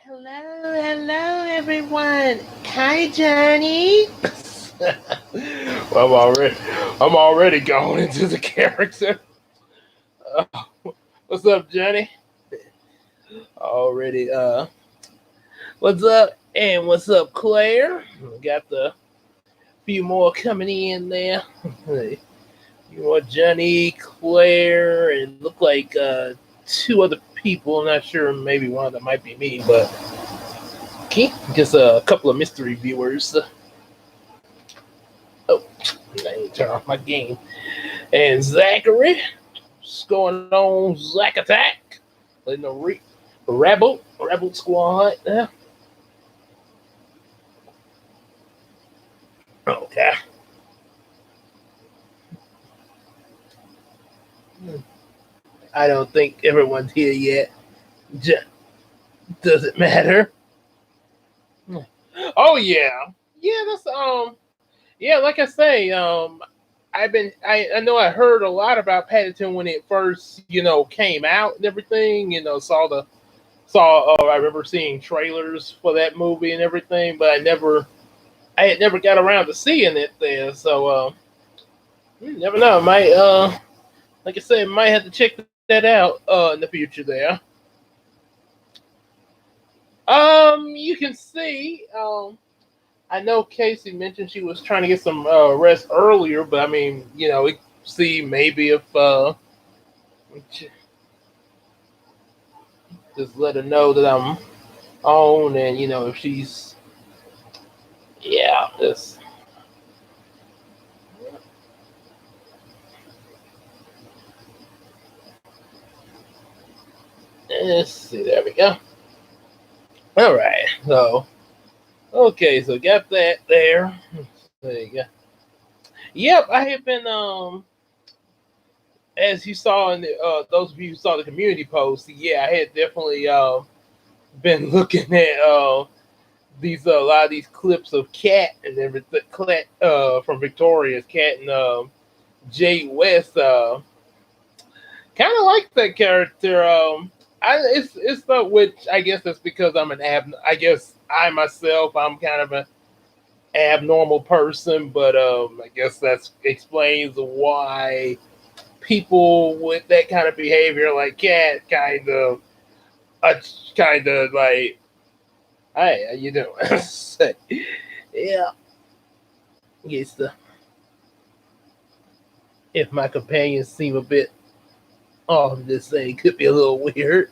Hello, everyone. Hi, Johnny. Well, I'm already going into the character. Uh, what's up, Johnny? Already, what's up? And what's up, Claire? We got the few more coming in there. You want Johnny, Claire, and look like two other people. I'm not sure. Maybe one of them might be me, but okay, just a couple of mystery viewers. Oh, I need to turn off my game. And Zachary, what's going on, Zach Attack? In the Rebel Squad. Okay. I don't think everyone's here yet. Does it matter? Oh yeah. Yeah. Like I say, I know I heard a lot about Paddington when it first came out and everything. I remember seeing trailers for that movie and everything, but I had never got around to seeing it there. So you never know. Might like I said, might have to check that out in the future there. You can see. I know Casey mentioned she was trying to get some rest earlier, but I mean, we see maybe if just let her know that I'm on, and if she's just let's see. There we go. All right. So okay, so got that there. There you go. Yep, I have been as you saw in the those of you who saw the community post. Yeah, I had definitely been looking at these a lot of these clips of Cat and everything. From Victoria's Cat and Jay West. Kind of like that character. It's not which I guess that's because I'm an ab. I guess I myself I'm kind of an abnormal person, but I guess that explains why people with that kind of behavior, like Cat, uh, kind of like, hey, how you doing? Yeah, yes. If my companions seem a bit off, this thing could be a little weird.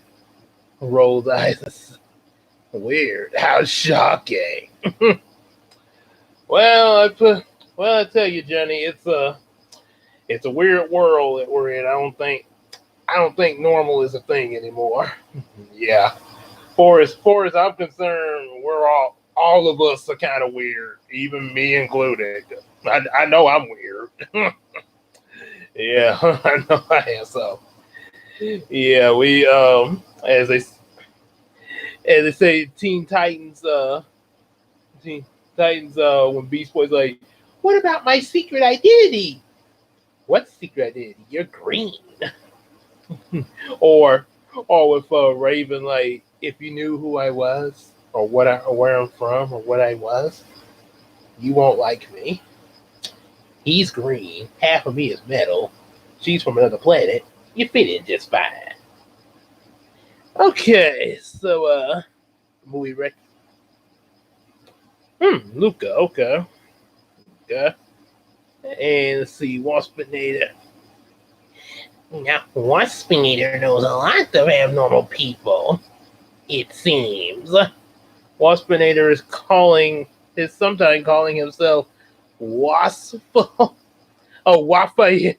Rolls eyes. Weird. How shocking. Well, I tell you, Jenny, it's a weird world that we're in. I don't think normal is a thing anymore. Yeah. For as I'm concerned, we're all of us are kind of weird, even me included. I know I'm weird. Yeah, I know I am. So yeah, we as they say, Teen Titans. When Beast Boy's like, "What about my secret identity?" What secret identity? You're green. or or with Raven, like, if you knew who I was or or where I'm from or what I was, you won't like me. He's green. Half of me is metal. She's from another planet. You fit in just fine. Okay, so movie rec. Luca. Okay, okay. And let's see, Waspinator. Now, Waspinator knows a lot of abnormal people. It seems. Waspinator is sometimes calling himself Waspful. Oh, Waspael.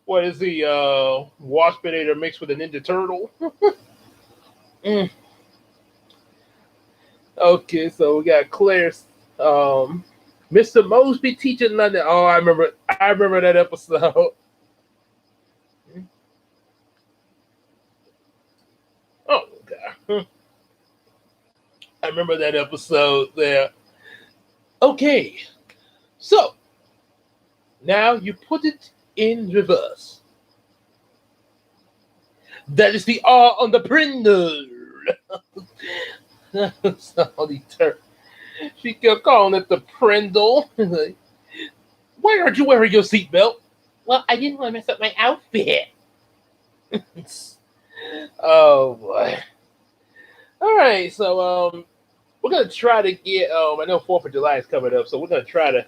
What is he? Waspinator mixed with a Ninja Turtle. Mm. Okay, so we got Claire's Mr. Mosby teaching London. Oh, I remember that episode. Oh god. I remember that episode there. Okay, so now you put it in reverse. That is the R on the printer. So she kept calling it the Prindle. Like, why aren't you wearing your seatbelt? Well, I didn't want to mess up my outfit. Oh boy. All right, so we're gonna try to get. I know Fourth of July is coming up, so we're gonna try to.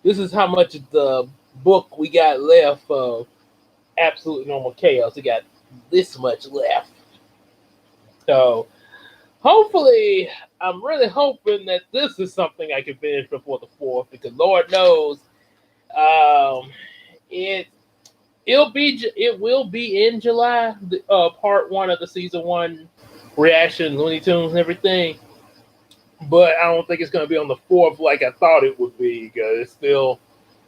This is how much of the book we got left of Absolute Normal Chaos. We got this much left, so hopefully, I'm really hoping that this is something I can finish before the fourth, because Lord knows, um, it it will be in July. Part one of the season one reaction, Looney Tunes, and everything. But I don't think it's going to be on the fourth like I thought it would be, because it's still,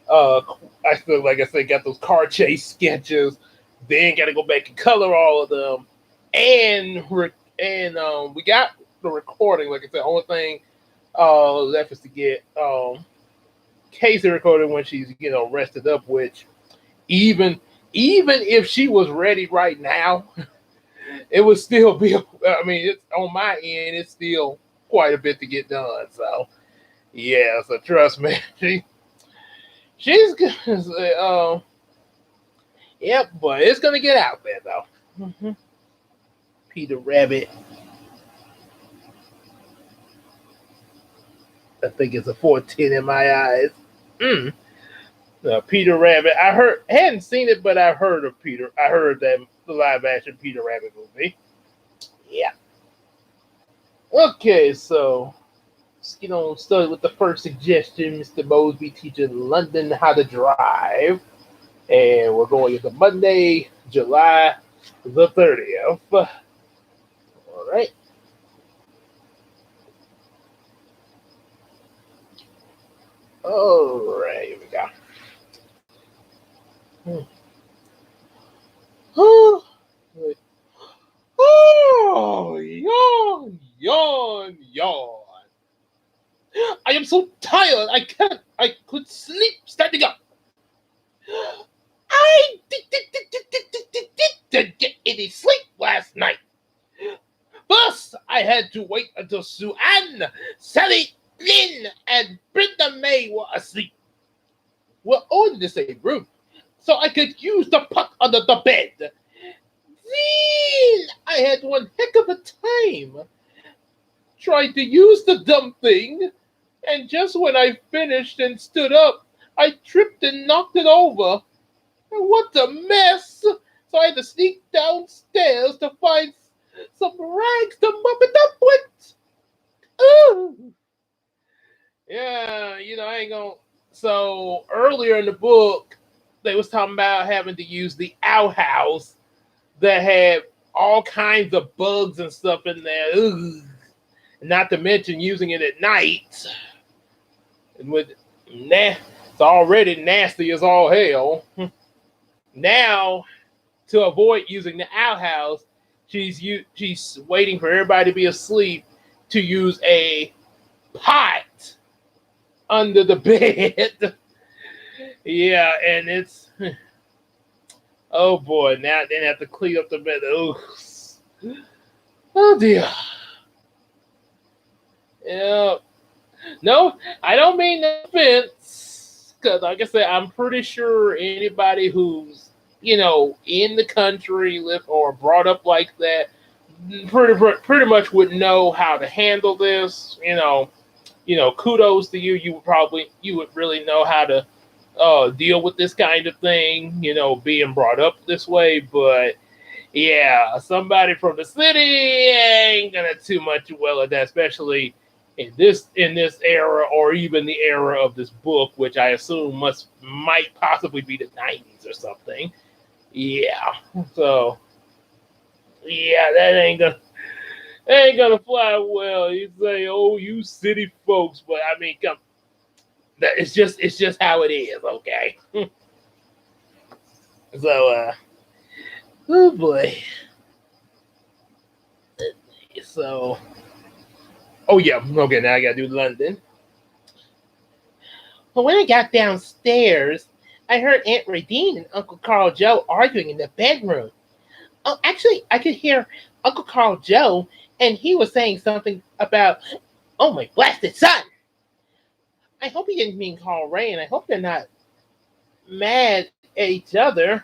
uh, I still, like I said, got those car chase sketches. Then got to go back and color all of them, and we got the recording. Like I said, only thing left is to get Casey recorded when she's rested up. Which even if she was ready right now, it would still be. I mean, it's on my end. It's still quite a bit to get done. So yeah, so trust me, she's good. Yep, but it's gonna get out there though. Mm-hmm. Peter Rabbit. I think it's a 14 in my eyes. Mm. Peter Rabbit. Hadn't seen it, but I heard of Peter. I heard that the live action Peter Rabbit movie. Yeah. Okay, so let's get on started with the first suggestion. Mr. Mosby teaching London how to drive. And we're going into Monday, July the 30th. All right. All right, here we go. Oh, yawn, yawn, yawn. I am so tired. I could sleep standing up. I didn't get any sleep last night. First, I had to wait until Sue Ann, Sally, Lynn, and Brenda May were asleep. We're all in the same room, so I could use the pot under the bed. Then I had one heck of a time. Tried to use the dumb thing, and just when I finished and stood up, I tripped and knocked it over. And what a mess! So I had to sneak downstairs to find some rags to mop it up with. Ooh. Yeah, I ain't gonna. So earlier in the book, they was talking about having to use the outhouse that had all kinds of bugs and stuff in there. Ugh. Not to mention using it at night. And it's already nasty as all hell. Now, to avoid using the outhouse, she's waiting for everybody to be asleep to use a pot under the bed. Yeah, and it's oh boy, now they have to clean up the bed. Oh dear. Yeah. No, I don't mean no offense, because like I said, I'm pretty sure anybody who's in the country, live or brought up like that, pretty much would know how to handle this. Kudos to you. You would really know how to deal with this kind of thing. Being brought up this way, but yeah, somebody from the city ain't gonna too much well at that, especially in this era, or even the era of this book, which I assume might possibly be the 90s or something. Yeah, so yeah, that ain't gonna fly well. You say, "Oh, you city folks," but I mean, come, it's just how it is, okay? So, oh boy. So, oh yeah, okay. Now I gotta do London. But when I got downstairs, I heard Aunt Radine and Uncle Carl Joe arguing in the bedroom. Oh, actually, I could hear Uncle Carl Joe, and he was saying something about, oh my blasted son. I hope he didn't mean Carl Ray, and I hope they're not mad at each other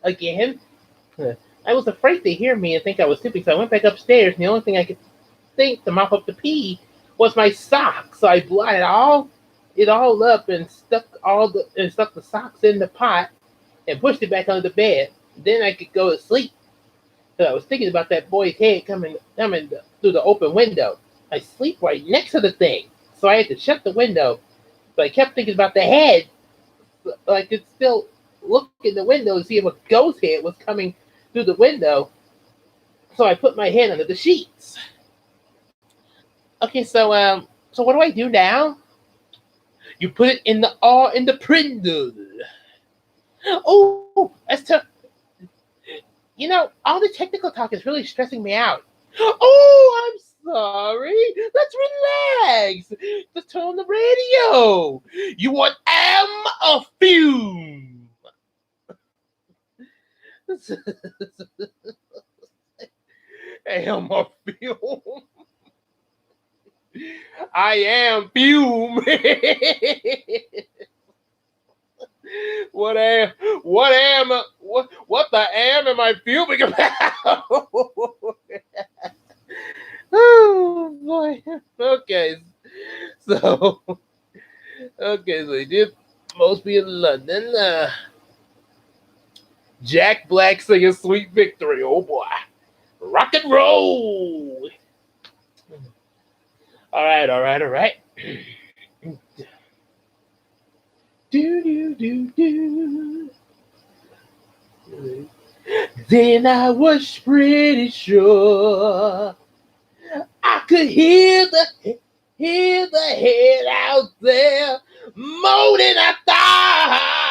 again. I was afraid to hear me and think I was stupid, so I went back upstairs, and the only thing I could think to mop up the pee was my sock. So I blotted it all up and stuck the socks in the pot and pushed it back under the bed. Then I could go to sleep. So I was thinking about that boy's head coming through the open window. I sleep right next to the thing, so I had to shut the window. But I kept thinking about the head, so I could still look in the window and see if a ghost head was coming through the window. So I put my head under the sheets. Okay, so what do I do now? You put it in the printer. Oh, all the technical talk is really stressing me out. Oh, I'm sorry. Let's relax. Just turn on the radio. You want a fume? Am a fume. I am fume. What the am I fuming about? Oh boy. So he did Mosby in London. Jack Black singing Sweet Victory. Oh boy. Rock and roll. All right. Do. Then I was pretty sure I could hear the head out there moaning. I thought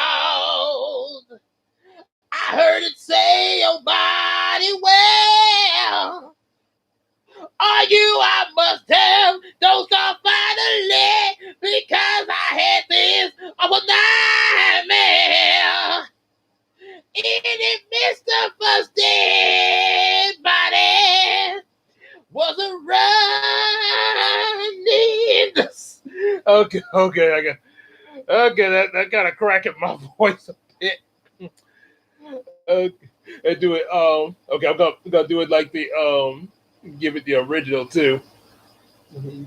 I heard it say, "Your body well. Are you? I must have. Don't stop finally because I had this of a nightmare. In it, Mr. First Dead Body wasn't running." Okay, that kind of cracking my voice a bit. And do it. Okay, I'm gonna do it like the give it the original too. And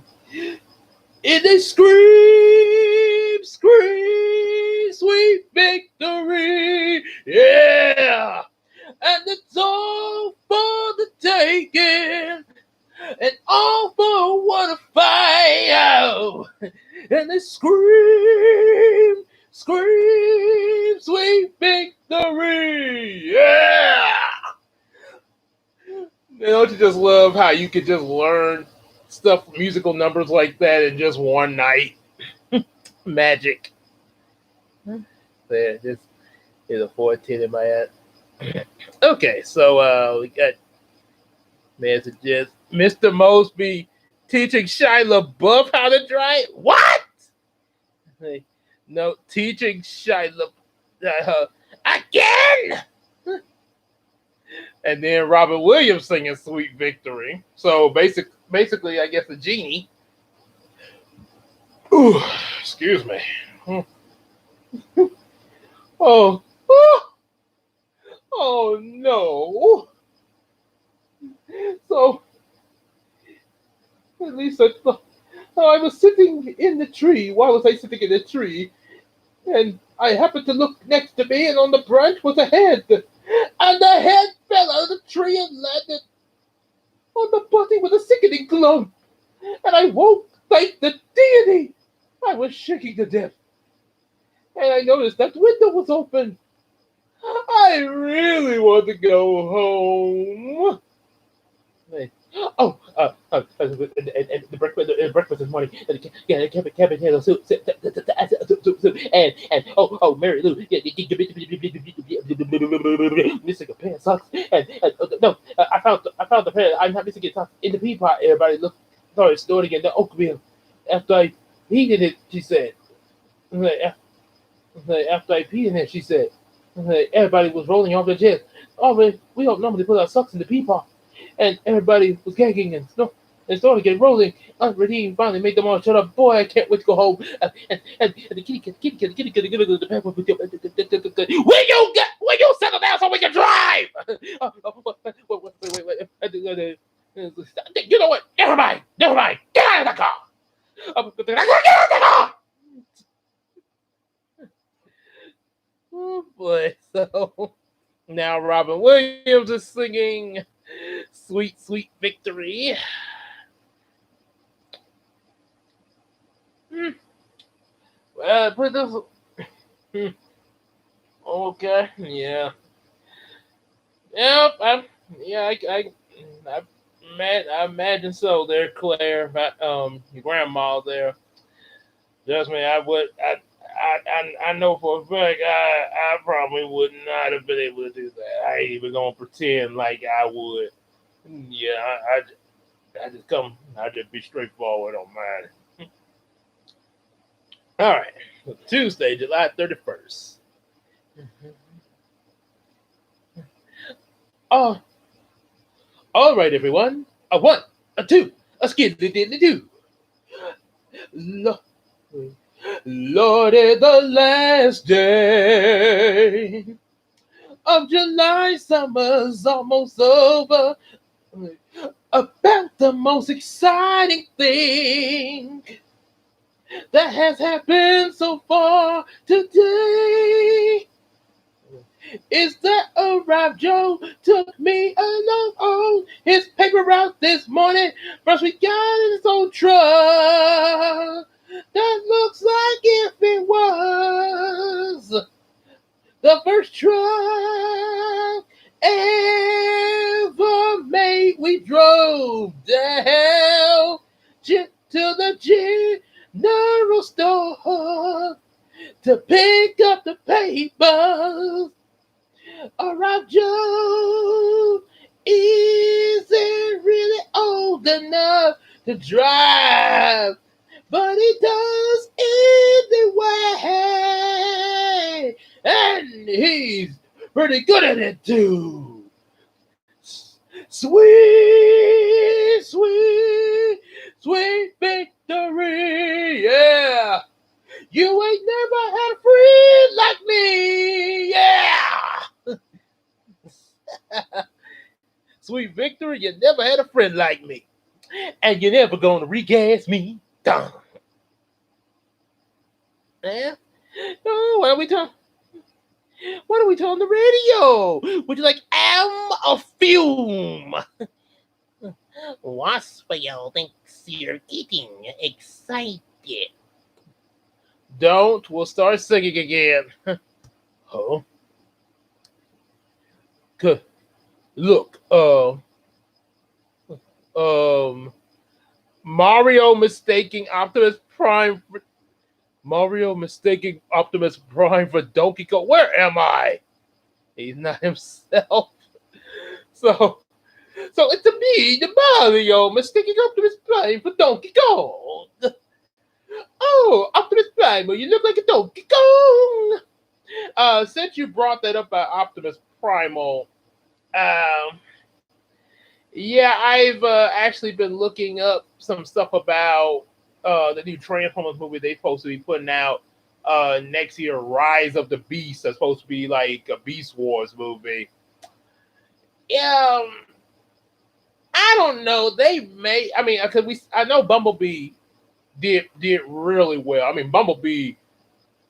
they scream, sweet victory, yeah, and it's all for the taking, and all for what a fight, oh. And they scream, sweet victory, yeah. Don't you just love how you could just learn stuff, musical numbers like that in just one night? Magic. There, this is a 14 in my head. Okay, so we got messages. Mr. Mosby teaching Shia LaBeouf how to drive. What? No, teaching Shia LaBeouf again. And then Robert Williams singing Sweet Victory. So basically, I guess the genie. Ooh, excuse me. Oh no. So, at least I was sitting in the tree. Why was I sitting in the tree? And I happened to look next to me, and on the branch was a head. And the head fell out of the tree and landed on the body with a sickening clump. And I woke, thank the deity. I was shaking to death. And I noticed that the window was open. I really want to go home. The breakfast this morning, cabbage potato soup, and Mary Lou, missing a pair of socks, and no, I found the pair. I'm not missing a sock in the pea pot. Everybody started snorting in the oatmeal after I heated it. She said, after I peed in it, she said. Everybody was rolling off their chairs. We don't normally put our socks in the pee pot. And everybody was gagging and started getting rolling. Aunt Radine finally made them all shut up. Boy, I can't wait to go home. And the the pepper. Will you settle down so we can drive? Wait. You know what? Never mind. Get out of the car. Get out of the car. Oh boy. So now Robin Williams is singing Sweet, Sweet Victory. Put this. Okay, yeah. Yep, I imagine so there, Claire, your grandma there. Just me, I know for a fact I probably would not have been able to do that. I ain't even gonna pretend like I would. Yeah, I just be straightforward on mine. All right, Tuesday, July 31st. Oh, all right, everyone. A one, a two, a skidly diddly do. Lord, it's the last day of July. Summer's almost over. About the most exciting thing that has happened so far today is that arrived Joe took me along on his paper route this morning. First we got in his old truck. That looks like if it was the first truck ever made. We drove down to the general store to pick up the papers. Alright, Joe isn't really old enough to drive, but he does anyway, and he's pretty good at it too. Sweet, sweet, sweet victory, yeah. You ain't never had a friend like me, yeah. Sweet victory, you never had a friend like me, and you're never gonna regas me down. Yeah. Oh, what are we talking? What are we talking on the radio? Would you like a fume? Waspio thinks you're getting excited. Don't. We'll start singing again. Oh. Good. Look. Mario mistaking Optimus Prime for Donkey Kong. Where am I? He's not himself. So it's me, the Mario, mistaking Optimus Prime for Donkey Kong. Oh, Optimus Prime, you look like a Donkey Kong. Since you brought that up about Optimus Primal, yeah, I've actually been looking up some stuff about the new Transformers movie they're supposed to be putting out next year, Rise of the Beast. That's supposed to be like a Beast Wars movie. Yeah, I don't know. They may. I mean, because I know Bumblebee did really well. I mean, Bumblebee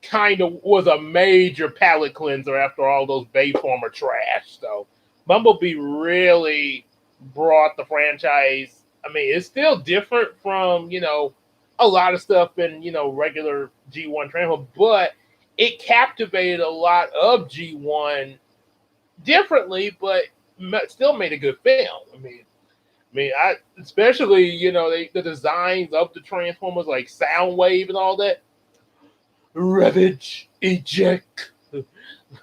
kind of was a major palate cleanser after all those Bayformer trash. So Bumblebee really brought the franchise. I mean, it's still different from a lot of stuff in regular G1 Transformers, but it captivated a lot of G1 differently, but still made a good film. I especially the designs of the Transformers, like Soundwave and all that. Ravage, eject.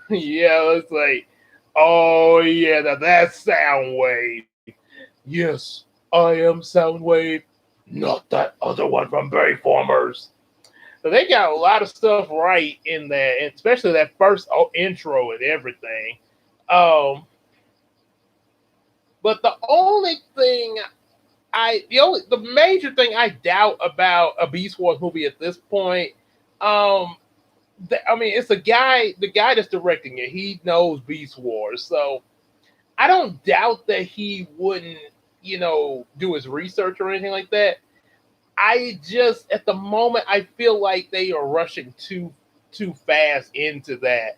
Yeah, it's like, oh yeah, that's Soundwave. Yes, I am Soundwave, not that other one from Bayformers. So they got a lot of stuff right in there, and especially that first intro and everything. Um, but the major thing I doubt about a Beast Wars movie at this point, um, I mean, it's the guy that's directing it. He knows Beast Wars, so I don't doubt that he wouldn't, do his research or anything like that. I just at the moment I feel like they are rushing too fast into that.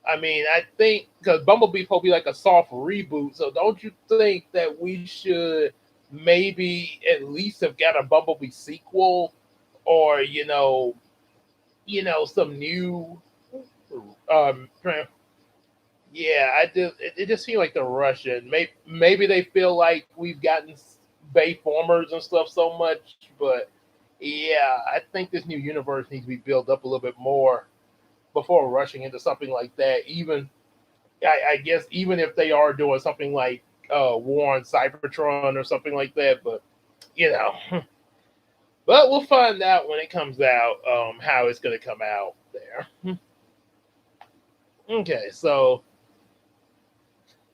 I mean, I think because Bumblebee's supposed to be like a soft reboot, so don't you think that we should maybe at least have got a Bumblebee sequel, or some new tra- yeah, it just seems like they're rushing. Maybe they feel like we've gotten Bayformers and stuff so much, but yeah, I think this new universe needs to be built up a little bit more before rushing into something like that. Even I guess even if they are doing something like War on Cybertron or something like that, but you know, but we'll find out when it comes out how it's going to come out there. Okay, so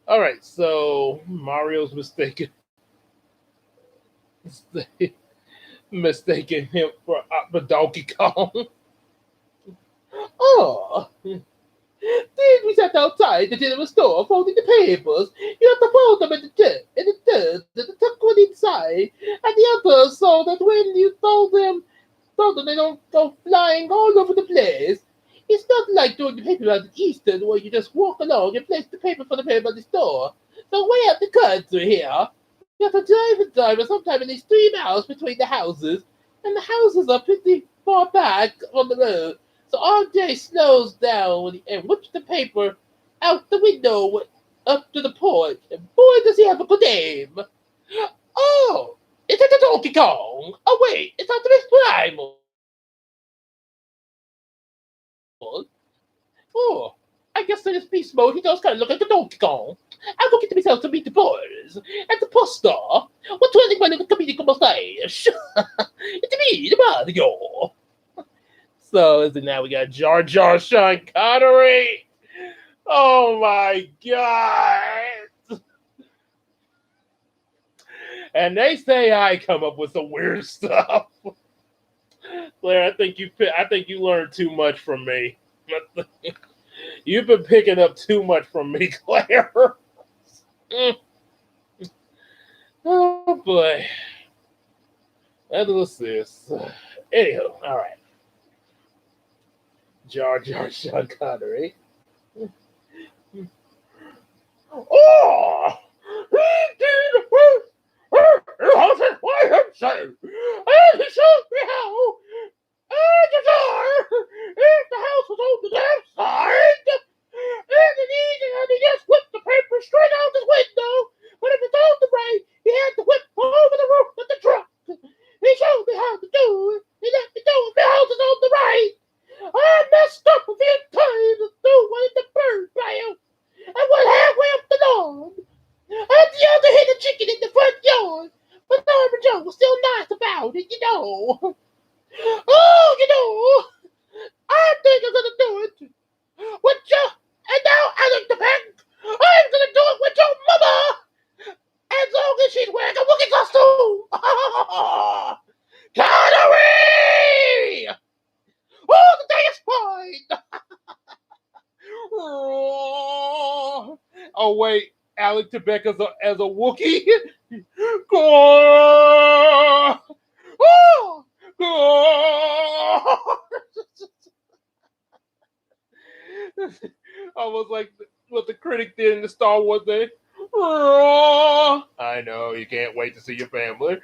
all right, so Mario's mistaken him for Donkey Kong. Oh, did we sat outside the general store folding the papers? You have to fold them in the dirt, and the tuck one inside, and the other so that when you throw them, they don't go flying all over the place. It's not like doing the paper out at Eastern where you just walk along and place the paper for the paper at the store. So way up the country here, you have to drive, and sometimes it needs 3 miles between the houses, and the houses are pretty far back on the road. So RJ slows down and whips the paper out the window up to the porch, and boy does he have a good aim. Oh, is it a Donkey Kong? Oh wait, it's Optimus Primal. Oh, I guess in his beast mode he does kind of look like a Donkey Kong. I'll go get myself to meet the boys at the post store. What's running my little comedic mustache? It's me, the Mario. So is it now we got Jar Jar Sean Connery? Oh my god! And they say I come up with some weird stuff. Claire, I think you learned too much from me. You've been picking up too much from me, Claire. Oh boy. What's this? Anywho, all right. Jar Jar Sean Connery. Oh, he did by himself, and he showed me how. And the door, if the house was on the left side, and he just whipped the paper straight out his window. But if it's on the right, he had to whip over the roof of the truck. He showed me how to do it. He let me know if the house is on the right. I messed up a few times and threw one in the bird pile. I went halfway up the lawn. And the other hit a chicken in the front yard. But Norman Joe was still nice about it, you know. Oh, you know, I think I'm gonna do it with you. And now I look the back. I'm gonna do it with your mama, as long as she's wearing a Wookiee costume. Connery! Oh, the day is fine. Oh wait, Alec Trebek as a Wookiee. Oh, almost like what the critic did in the Star Wars day. I know you can't wait to see your family.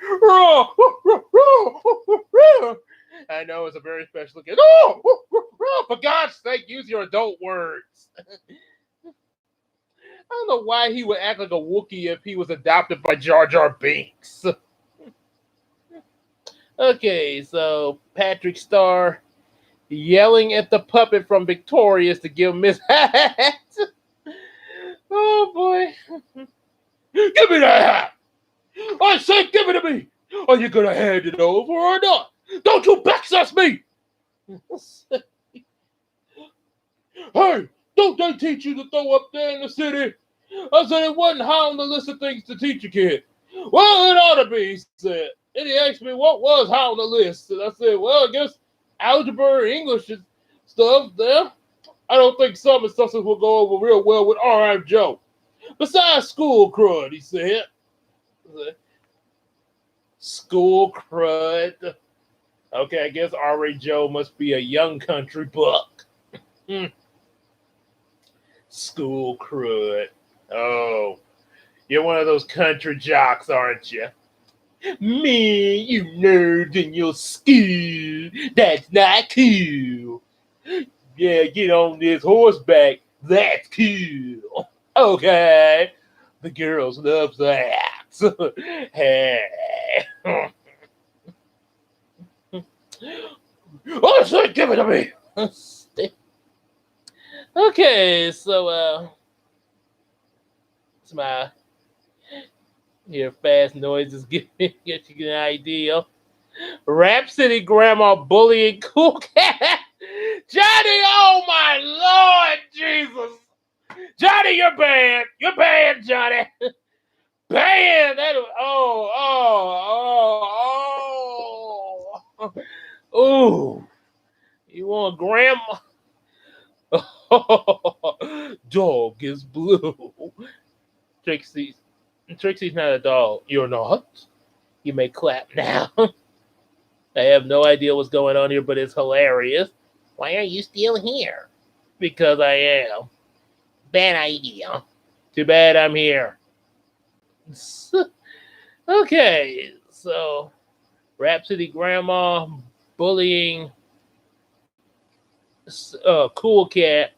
I know it's a very special kid. For God's sake, use your adult words. I don't know why he would act like a Wookiee if he was adopted by Jar Jar Binks. Okay, so Patrick Star yelling at the puppet from Victorious to give him his hat. Oh boy. Give me that hat! I said give it to me! Are you gonna hand it over or not? Don't you backsass me! Hey, don't they teach you to throw up there in the city? I said it wasn't high on the list of things to teach a kid. Well, it ought to be, he said. And he asked me what was high on the list. And I said, well, I guess algebra, English, and stuff there. I don't think some substance will go over real well with R.I. Joe. Besides school crud, he said. School crud. Okay, I guess R.A. Joe must be a young country buck. School crud. Oh, you're one of those country jocks, aren't you? Me, you nerd in your school. That's not cool. Yeah, get on this horseback. That's cool. Okay. The girls love that. Hey. Oh, shit, give it to me. Okay, so it's my hear fast noises get you an idea. Rhapsody grandma bullying cool cat. Johnny, oh my Lord Jesus. Johnny, you're banned. You're banned, Johnny. Banned. That oh. You want grandma? Dog is blue. Trixie's not a dog. You're not? You may clap now. I have no idea what's going on here, but it's hilarious. Why are you still here? Because I am. Bad idea. Too bad I'm here. Okay, so Rhapsody Grandma bullying Cool Cat.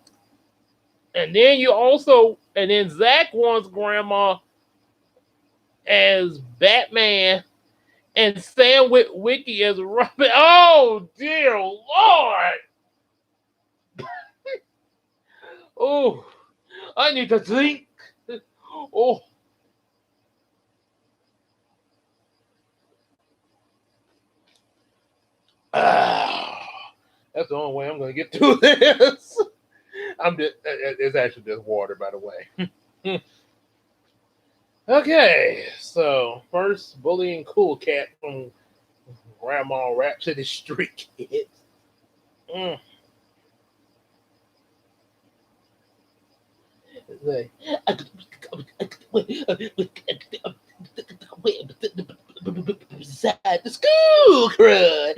And then Zach wants Grandma as Batman and Sam with Wiki as Robin. Oh, dear Lord. Oh, I need to think. Oh. That's the only way I'm going to get through this. It's actually just water, by the way. Okay, so first bullying Cool Cat from Grandma Rhapsody Street Kids. Beside the school crud.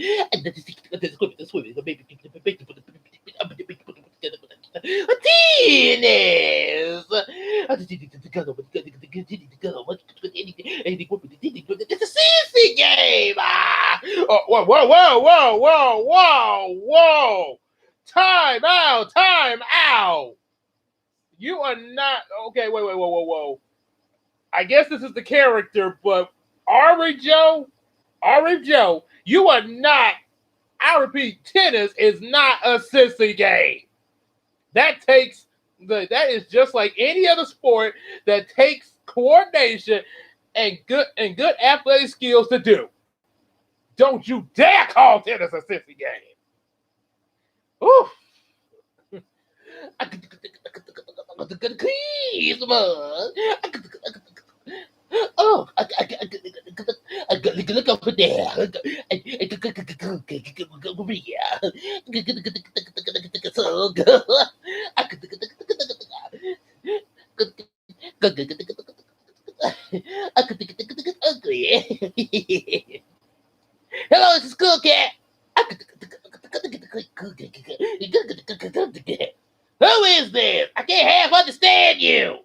Tennis. It's a sissy game. Oh, whoa. Time out. You are not okay. Wait. Whoa. I guess this is the character, but Ari Joe, you are not. I repeat, tennis is not a sissy game. That is just like any other sport that takes coordination and good athletic skills to do. Don't you dare call tennis a sissy game. Oof. Oh, look over there. Hello, it's School Cat. Who is this? I can't half understand you.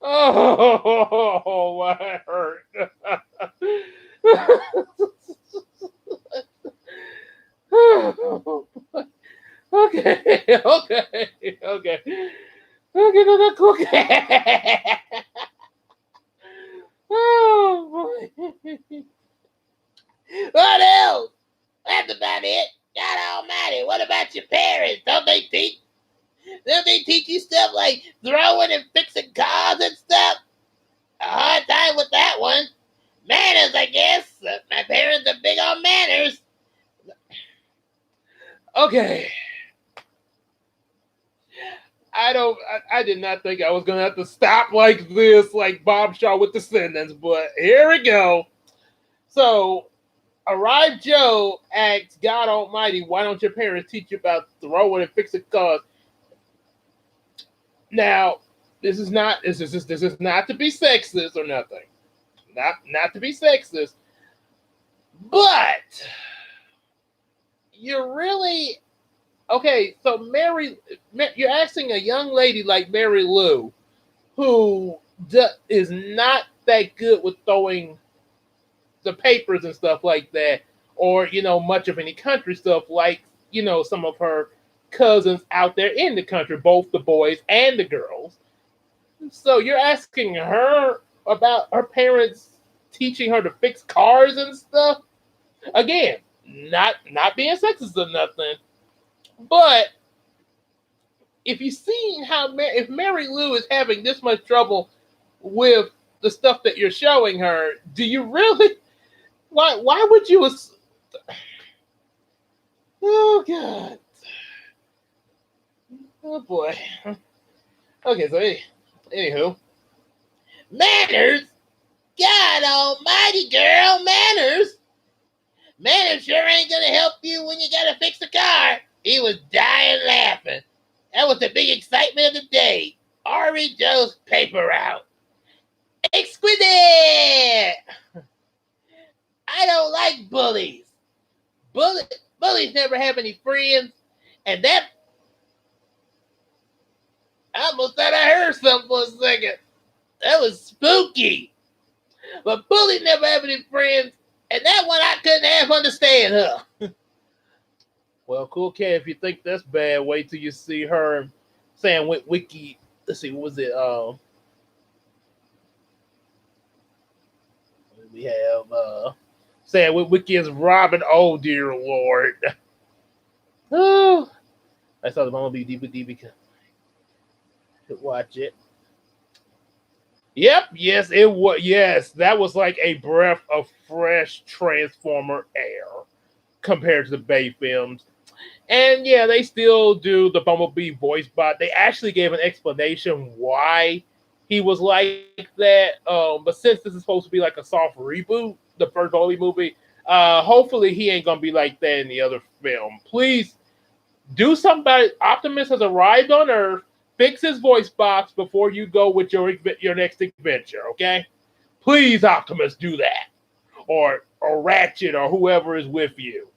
Oh, my hurt. Okay. Okay, no, that cookie. Oh boy. about your parents? Don't they teach you stuff like throwing and fixing cars and stuff? A hard time with that one. Manners, I guess. My parents are big on manners. Okay. I did not think I was going to have to stop like this, like Bob Shaw with the sentence, but here we go. So, Arrived Joe asks God Almighty, why don't your parents teach you about throwing and fixing cars? Now, this is not to be sexist or nothing. Not to be sexist, but you're really okay. So you're asking a young lady like Mary Lou, who is not that good with throwing the papers and stuff like that, or much of any country stuff like some of her cousins out there in the country, both the boys and the girls. So you're asking her about her parents teaching her to fix cars and stuff. Again, not being sexist or nothing, but if you see if Mary Lou is having this much trouble with the stuff that you're showing her, do you really? Why would you? Oh God! Oh boy! Okay, so anywho, Manners? God almighty, girl, manners. Manners sure ain't gonna help you when you gotta fix a car. He was dying laughing. That was the big excitement of the day. Ari Joe's paper route. Exquisite! I don't like bullies. Bullies never have any friends. And that... I almost thought I heard something for a second. That was spooky. But bullies never have any friends. And that one I couldn't half understand her. Well, cool cat, if you think that's bad, wait till you see her saying with Wiki. Let's see, what was it? We have saying with Wiki is Robin. Oh dear Lord. Oh, I saw the Bumblebee DVD because I could watch it. Yep, yes, it was. Yes, that was like a breath of fresh Transformer air compared to the Bay films. And yeah, they still do the Bumblebee voice bot. They actually gave an explanation why he was like that. But since this is supposed to be like a soft reboot, the first Bumblebee movie, hopefully he ain't gonna be like that in the other film. Please do something. Optimus has arrived on Earth. Fix his voice box before you go with your next adventure. Okay, please, Optimus, do that, or Ratchet or whoever is with you.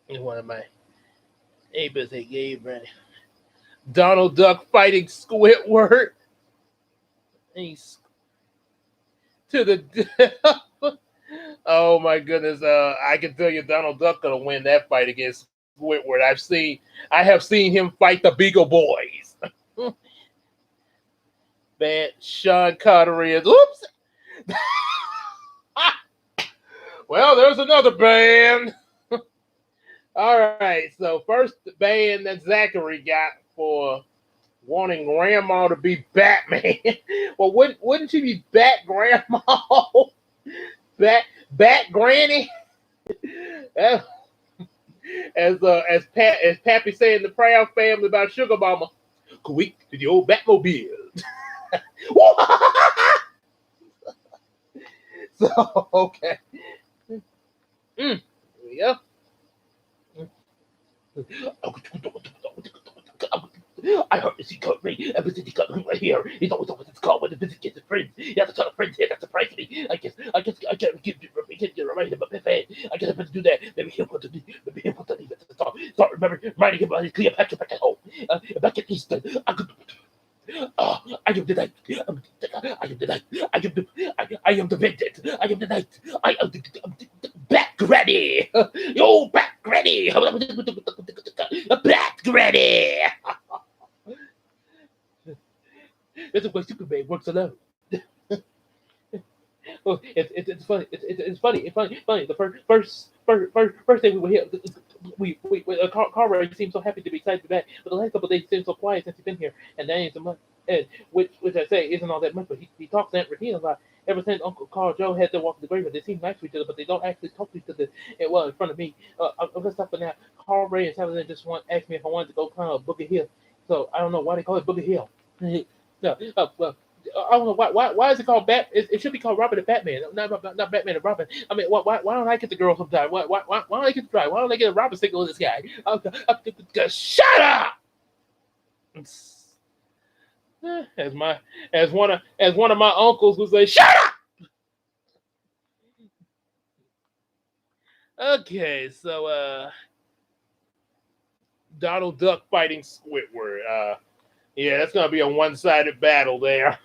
One of my neighbors they gave ready. Donald Duck fighting Squidward. He's to the. Oh my goodness! I can tell you, Donald Duck gonna win that fight against Squidward. I have seen him fight the Beagle Boys. Bad Sean Connery is. Oops. Well, there's another band. All right, so first band that Zachary got for wanting Grandma to be Batman. Well, wouldn't she be Bat Grandma? Bat Granny? As Pappy said in the Proud Family about Sugar Mama, quick to the old Batmobile. So okay. Here we go. I heard this he got me. Ever since he got me right here, he's always over his car when the visit gets his friends. He has a ton of friends here that surprise me. I can't get remind him of his head. I guess I better do that. Maybe he'll want to leave at the start. Start reminding him about his Cleopatra back at home. Back at Eastern. I am the night. I am the night. I am the vengeance. I am the night. I am the Bat Granny. Yo, Bat Granny. Bat Granny. That's why Superman works alone. Oh, it's funny. It's funny. It's funny. The first day we were here, we car Ray seemed so happy to be excited to be back. But the last couple of days, he's been so quiet since he's been here, and that ain't so much. And which I say isn't all that much, but he talks to Aunt Regina a lot. Ever since Uncle Carl Joe had to walk to the grave, they seem nice to each other, but they don't actually talk to each other. And well, in front of me, I'm gonna stop for now. Carl Ray and Sally just asked me if I wanted to go climb a Booger Hill. So I don't know why they call it Booger Hill. No, well, I don't know why is it called Bat? It should be called Robin and Batman, not Batman and Robin. I mean, why don't I get the girl sometime? Why don't I get the drive? Why don't I get a Robin signal with this guy? Shut up! As one of my uncles would say, shut up. Okay, so Donald Duck fighting Squidward. Yeah, that's gonna be a one-sided battle there.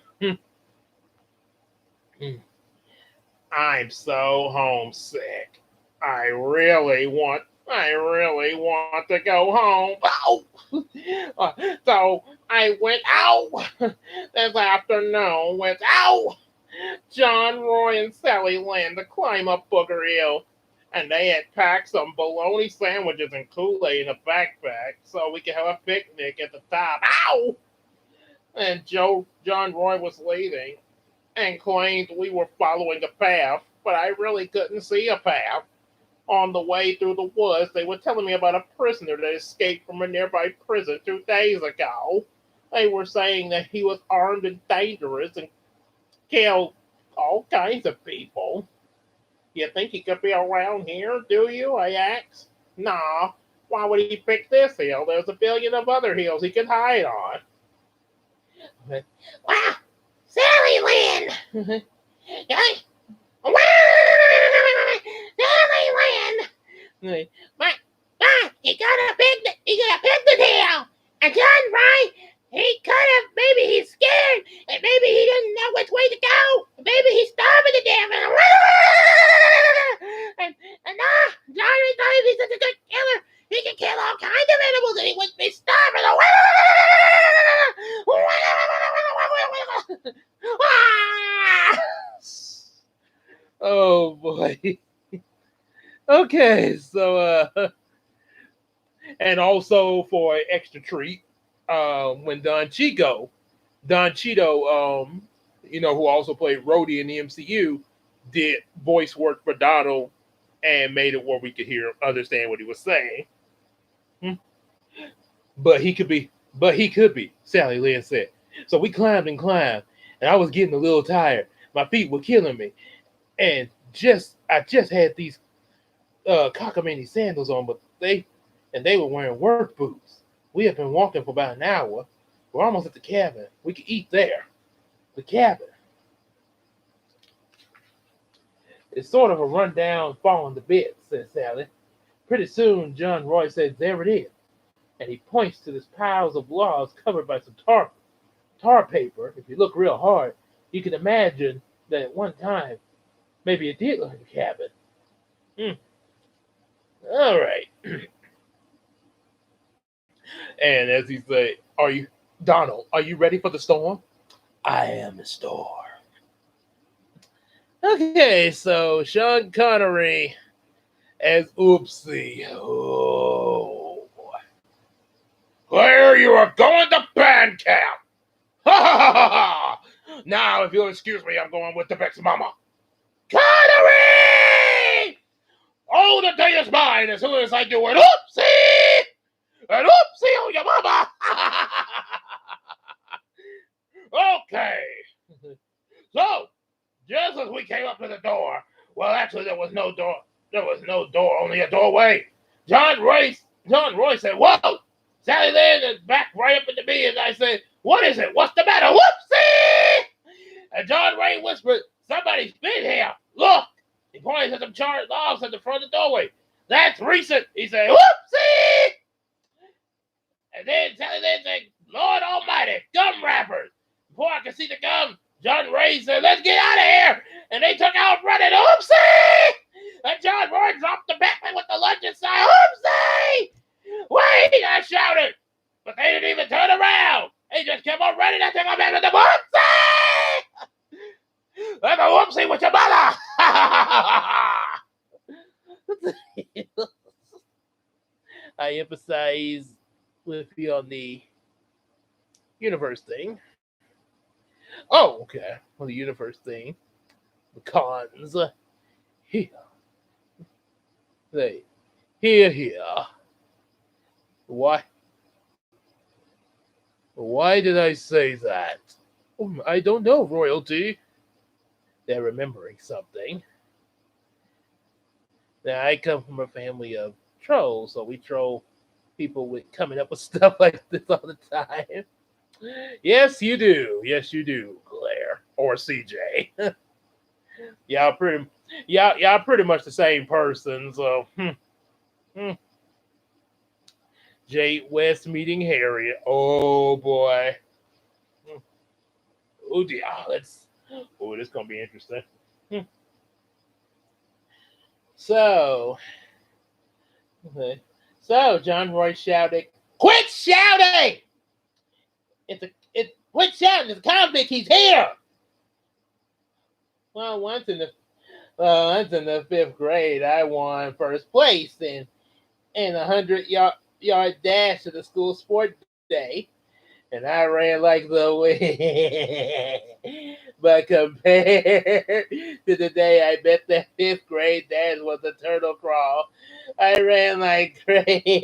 I'm so homesick. I really want to go home. Ow! So I went out this afternoon with John, Roy, and Sally Lynn to climb up Booger Hill. And they had packed some bologna sandwiches and Kool-Aid in a backpack so we could have a picnic at the top. Ow! And John Roy was leaving and claimed we were following a path, but I really couldn't see a path. On the way through the woods, they were telling me about a prisoner that escaped from a nearby prison 2 days ago. They were saying that he was armed and dangerous and killed all kinds of people. You think he could be around here, do you? I asked. Nah, why would he pick this hill? There's a billion of other hills he could hide on. Wow, Sally Lynn! Sally Lynn! He got a picnic here! And John Ray, he could have, maybe he's scared, and maybe he doesn't know which way to go, maybe he's starving to death, John Ray thought if he's such a good killer, he can kill all kinds of animals and he wouldn't be starving. Oh boy. Okay, so and also for an extra treat, when Don Cheeto, who also played Rhodey in the MCU, did voice work for Donald and made it where we could understand what he was saying. But he could be, Sally Lynn said. So we climbed and climbed, and I was getting a little tired. My feet were killing me, and I just had these cockamamie sandals on, but they were wearing work boots. We have been walking for about an hour. We're almost at the cabin. We could eat there. The cabin. It's sort of a rundown, falling to bits, said Sally. Pretty soon, John Roy said, there it is. And he points to this piles of logs covered by some tar paper. If you look real hard, you can imagine that at one time, maybe it did look like a cabin. All right. And as he said, Donald, are you ready for the storm? I am the storm. Okay, so Sean Connery as Oopsie. Oh. Claire, you are going to band camp. Ha ha ha ha ha. Now, if you'll excuse me, I'm going with the Beck's mama. Connery! Oh, the day is mine as soon as I do an oopsie! An oopsie on your mama! Okay. So, just as we came up to the door, well, actually, there was no door. There was no door, only a doorway. John Roy said, whoa! Sally Lynn is back right up into me, and I said, what is it? What's the matter? Whoopsie! And John Ray whispered, somebody's been here. Look! He pointed to some charred logs at the front of the doorway. That's recent, he said. Whoopsie! And then Sally Lynn said, Lord Almighty, gum wrappers. Before I could see the gum, John Ray said, let's get out of here. And they took out running. Oopsie! And John Roy dropped the backpack with the lunch inside. Oopsie! Wait, I shouted. But they didn't even turn around. They just kept on running until I met with the whoopsie! That's a whoopsie with your mother! I emphasize with you on the universe thing. Oh, okay. Well, the universe thing. The cons. Here, they, here. Why? Why did I say that? I don't know, royalty. They're remembering something. Now, I come from a family of trolls, so we troll people with coming up with stuff like this all the time. Yes, you do. Yes, you do, Claire or CJ. y'all pretty, y'all pretty much the same person. So, hmm. Jade West meeting Harriet. Oh boy. Hmm. Oh dear. Let's. Oh, this is gonna be interesting. Hmm. So, okay. So John Roy shouted, "Quit shouting! Quit shouting! It's a convict. He's here." Well, once in the fifth grade, I won first place in a 100 yard dash at the school sport day, and I ran like the wind. But compared to the day I bet that fifth grade dash was a turtle crawl, I ran like crazy.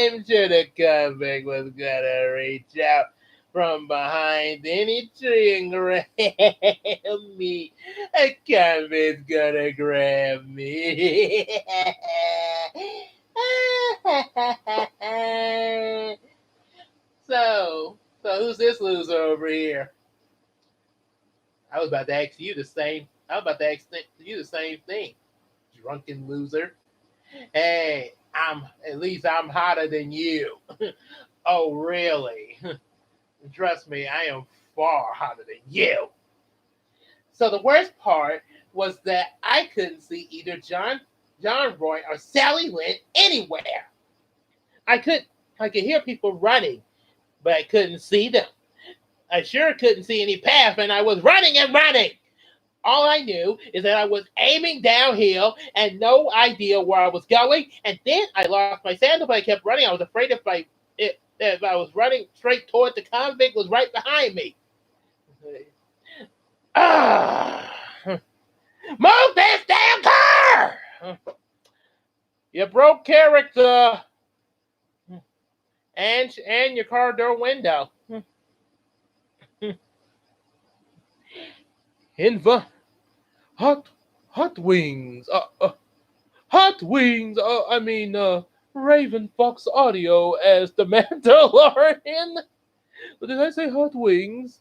I'm sure the convict was gonna reach out from behind any tree and grab me. A convict's gonna grab me. so who's this loser over here? I was about to ask you the same. I was about to ask you the same thing, drunken loser. Hey, at least I'm hotter than you. Oh, really? Trust me, I am far hotter than you. So the worst part was that I couldn't see either John Roy or Sally Lynn anywhere. I could I could hear people running, but I couldn't see them. I sure couldn't see any path, and I was running and running. All I knew is that I was aiming downhill and no idea where I was going. And then I lost my sandal, but I kept running. I was afraid if I was running straight toward the convict was right behind me. Ah, move this damn car! You broke character and your car door window. Inva hot hot wings. Hot wings. Raven Fox Audio as the Mandalorian. Did I say hot wings?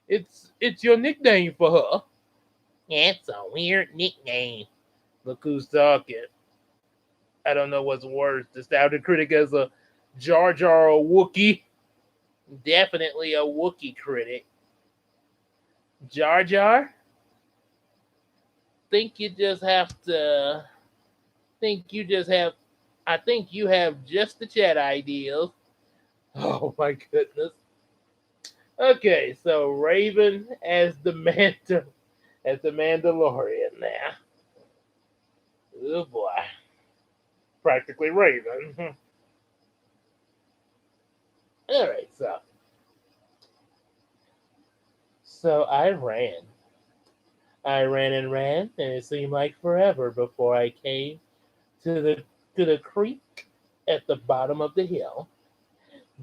It's your nickname for her. It's a weird nickname. Look who's talking. I don't know what's worse, the Stouted Critic as a Jar Jar or Wookie. Definitely a Wookie critic. Jar Jar? Think you just have to. Think you just have. I think you have just the chat ideals. Oh my goodness. Okay, so Raven as the Mandalorian now. Oh boy. Practically Raven. Alright, so I ran. I ran and ran, and it seemed like forever before I came to the creek at the bottom of the hill.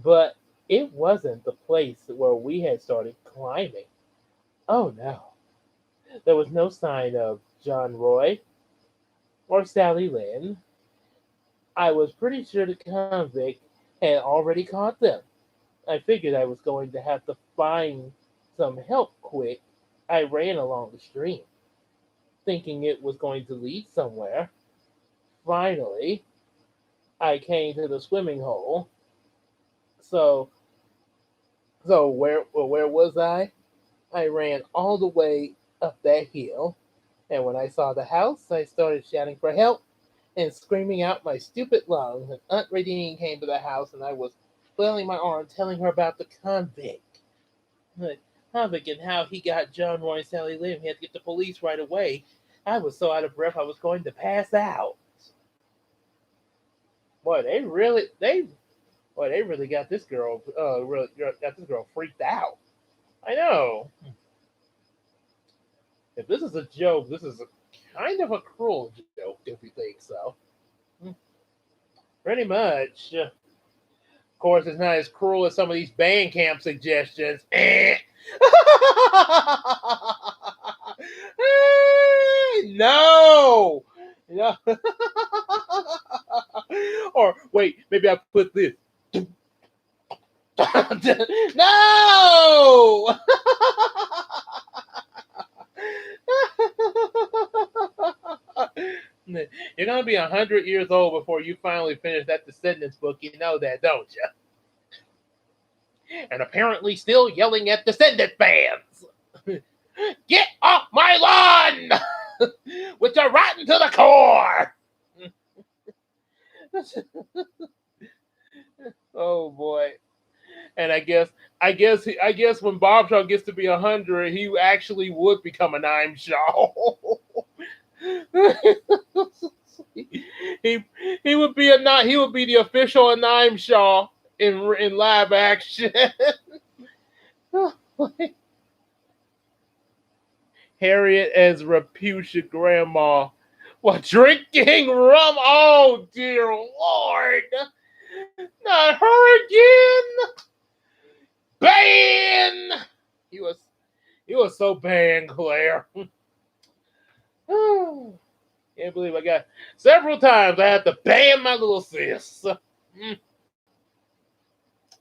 But it wasn't the place where we had started climbing. Oh no. There was no sign of John Roy or Sally Lynn. I was pretty sure the convict had already caught them. I figured I was going to have to find some help quick. I ran along the stream, thinking it was going to lead somewhere. Finally, I came to the swimming hole. So, so where was I? I ran all the way up that hill, and when I saw the house, I started shouting for help and screaming out my stupid lungs. And Aunt Radine came to the house, and I was flailing my arm, telling her about the convict. The convict and how he got John Roy and Sally Lynn. He had to get the police right away. I was so out of breath I was going to pass out. Boy, they really got this girl really got this girl freaked out. I know. If this is a joke, this is a kind of a cruel joke if you think so. Hmm, pretty much. Of course, it's not as cruel as some of these band camp suggestions. No. No. Or wait, maybe I put this. No. You're gonna be 100 years old before you finally finish that Descendants book. You know that, don't you? And apparently, still yelling at Descendant fans. Get off my lawn, which are rotten to the core. Oh boy. And I guess when Bob Shaw gets to be 100, he actually would become a Nime Shaw. he he would be he would be the official Nime Shaw in live action. Harriet as Raputia Grandma while drinking rum. Oh dear Lord! Not her again! Ban! He was he was so banned, Claire. Can't believe I got several times I had to ban my little sis. Mm.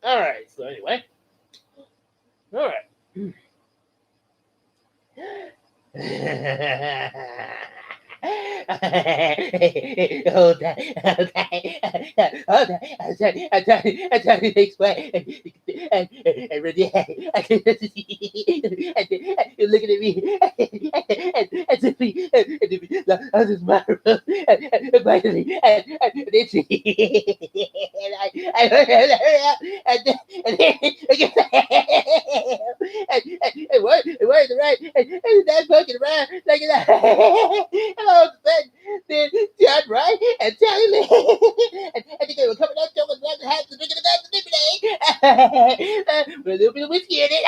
All right. So anyway, all right. Hold on, hold on, hold on. I'm trying to explain. And really, you're looking at me, and this marble, and finally, and itchy. And it was right, and that's fucking around like that. And all of a sudden, then John Wright and Charlie Lee, and they were coming up to us and had to drink it about the day. With a little bit of whiskey in it.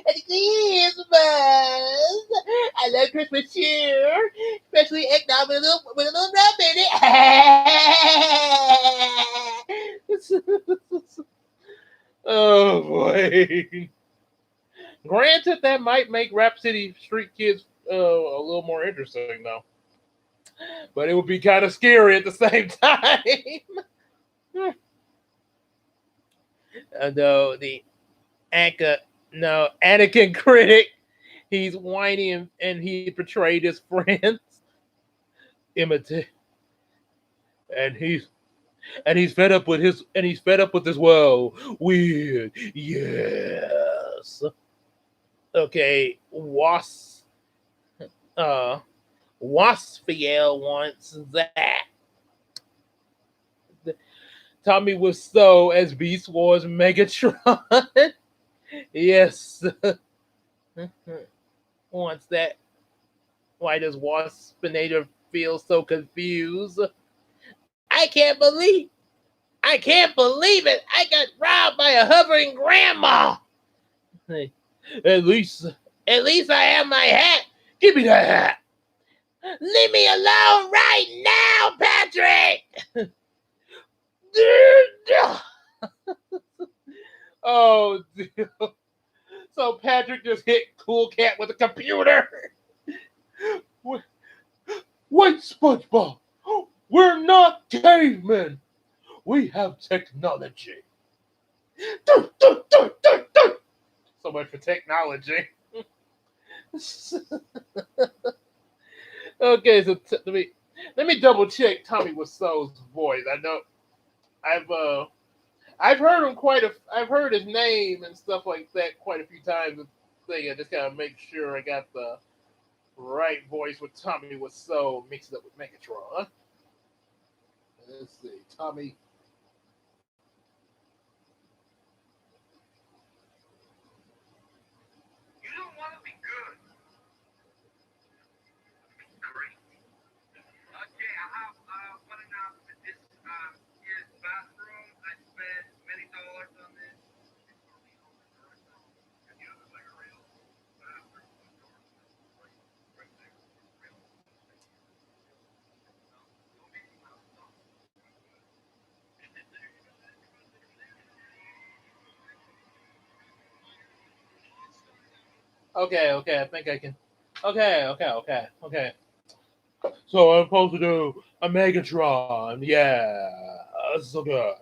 And Christmas. I love Christmas cheer, especially eggnog with a little rum in it. Oh boy. Granted, that might make Rap City Street Kids a little more interesting, though. But it would be kind of scary at the same time. Though the Anka, no, Anakin critic, he's whiny and he betrayed his friends. Imitate, and he's fed up with his well weird. Yes. Okay, uh Waspiel wants that. Tommy was so as Beast Wars Megatron. Yes. Wants that. Why does Waspinator feel so confused? I can't believe I can't believe it. I got robbed by a hovering grandma. At least at least I have my hat. Give me that hat. Leave me alone right now, Patrick. Oh, dear. So Patrick just hit Cool Cat with a computer. Wait, SpongeBob. We're not cavemen. We have technology. So much for technology. Okay, so let me double check Tommy Wiseau's voice. I know I've heard him I've heard his name and stuff like that quite a few times. I just gotta make sure I got the right voice with Tommy Wiseau mixed up with Megatron. Let's see, Tommy. Okay. I think I can. Okay. So I'm supposed to do a Megatron. Yeah, that's so good.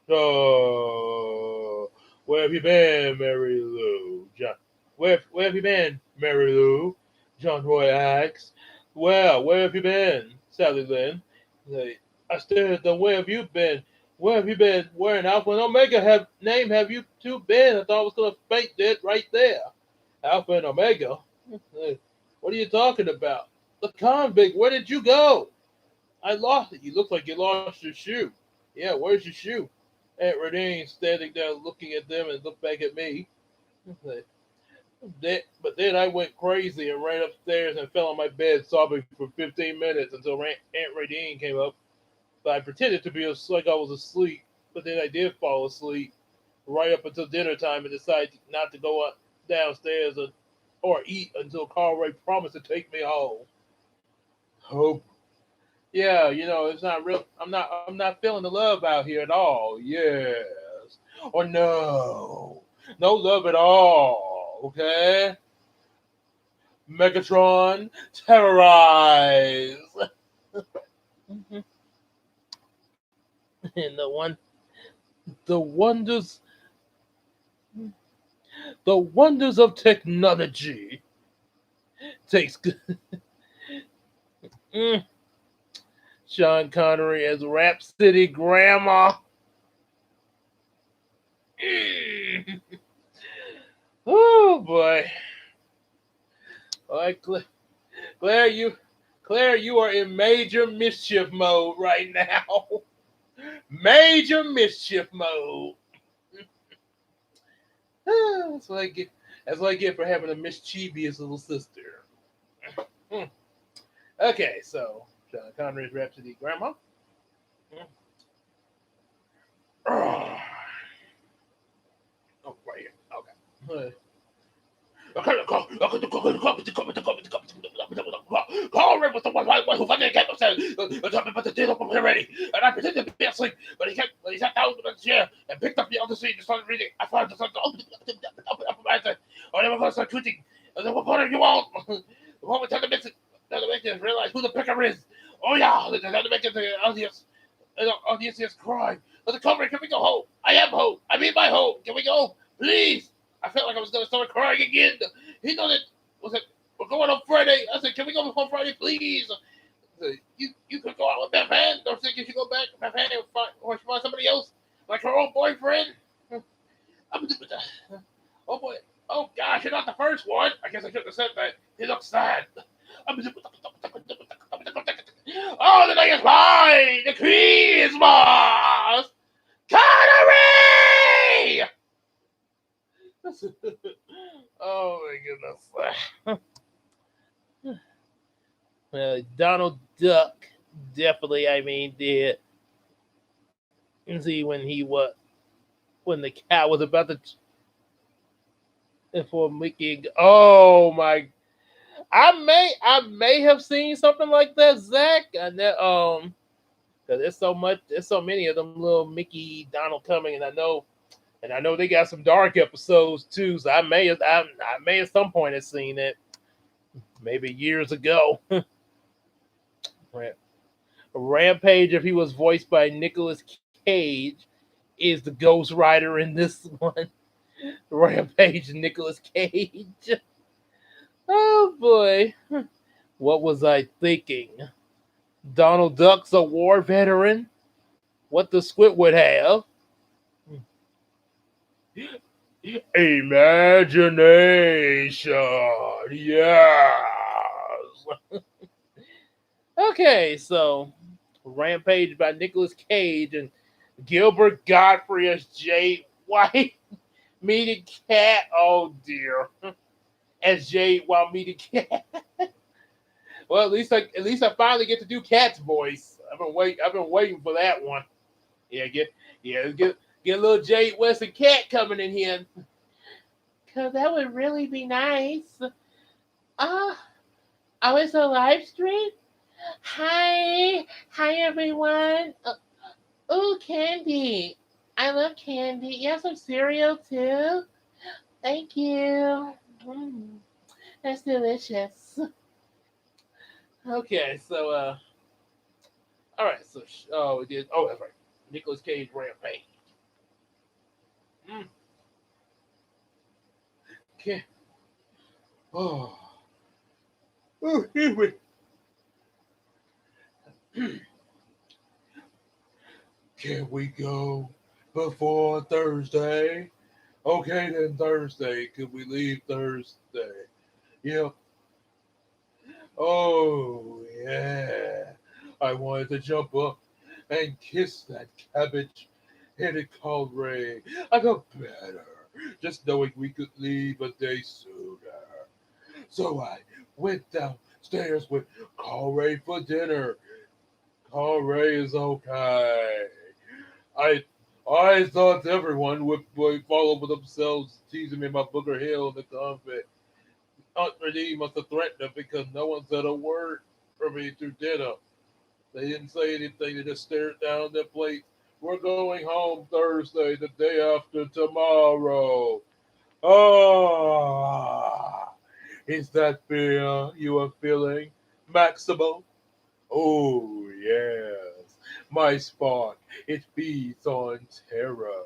So where have you been, Mary Lou? John, where have you been, Mary Lou? John Roy asks. Well, where have you been, Sally Lynn? I stared at them. Where have you been? Where have you been? Where in Alpha and Omega name have you two been? I thought I was gonna faint dead right there. Alpha and Omega. What are you talking about? The convict. Where did you go? I lost it. You look like you lost your shoe. Yeah, where's your shoe? Aunt Radine standing there looking at them and looked back at me. But then I went crazy and ran upstairs and fell on my bed sobbing for 15 minutes until Aunt Radine came up. But I pretended to be like I was asleep. But then I did fall asleep right up until dinner time and decided not to go up downstairs or eat until Carl Ray promised to take me home. Hope. Yeah, it's not real. I'm not feeling the love out here at all. Yes. Or no. No love at all. Okay? Megatron, terrorize. And the wonders the wonders of technology takes mm, Sean Connery as Rhapsody Grandma. Mm. Oh boy. All right, Claire, you are in major mischief mode right now. Major mischief mode. That's what I get. That's what I get for having a mischievous little sister. Hmm. Okay, so Sean Connery's Rhapsody Grandma. Oh, right here. Okay. Call Ray was the one who finally kept upstairs. But the deal was ready, and I pretended to be asleep. But he sat down in the chair and picked up the other seat and started reading. I found the sun to open up my eyes. I never going to start tweeting. And then what are you all? The moment the makers realize who the picker is. Oh yeah, the makers the audience. The audience is crying. But the cover, can we go home? I am home. I mean my home. Can we go? Please. I felt like I was going to start crying again. He thought it was it. We're going on Friday. I said, can we go before Friday, please? I said, you could go out with Beth Ann. Don't think you should go back to Beth Ann or find somebody else, like her old boyfriend. Oh boy. Oh gosh, you're not the first one. I guess I shouldn't have said that. He looks sad. Oh, the day is mine. The key is mine. Connery! Oh my goodness. Donald Duck definitely, did. And see when the cat was about to for Mickey. Oh my! I may have seen something like that, Zach. And that because there's so many of them little Mickey Donald coming, and I know they got some dark episodes too. So I may at some point have seen it, maybe years ago. Rampage, if he was voiced by Nicolas Cage, is the Ghost Rider in this one. Rampage, Nicolas Cage. Oh boy, what was I thinking? Donald Duck's a war veteran. What the Squidward have? Imagination. Yes. Okay, so Rampage by Nicolas Cage and Gilbert Godfrey as Jay White meeting Cat. Oh dear, as Jay while meeting Cat. Well, at least I finally get to do Cat's voice. I've been waiting for that one. Yeah, get a little Jade West and Cat coming in here. Cause that would really be nice. Uh, oh, it's a live stream. Hi everyone. Oh, candy. I love candy. You have some cereal too. Thank you. Mm, that's delicious. Okay, so all right, so we did. Oh, that's right. Nicolas Cage Rampage. Mm, okay. Oh, oh, excuse me. Can we go before Thursday? Okay, then Thursday. Could we leave Thursday? Yep. Oh, yeah. I wanted to jump up and kiss that cabbage headed called Ray. I got better just knowing we could leave a day sooner. So I went downstairs with Call Ray for dinner. Call Ray is okay. I I thought everyone would fall over themselves teasing me about Booker Hill and the convict. Aunt Renee must have threatened him because no one said a word for me through dinner. They didn't say anything, they just stared down their plates. We're going home Thursday, the day after tomorrow. Ah, is that fear you are feeling, Maximo? Oh, yes. My spark, it feeds on terror.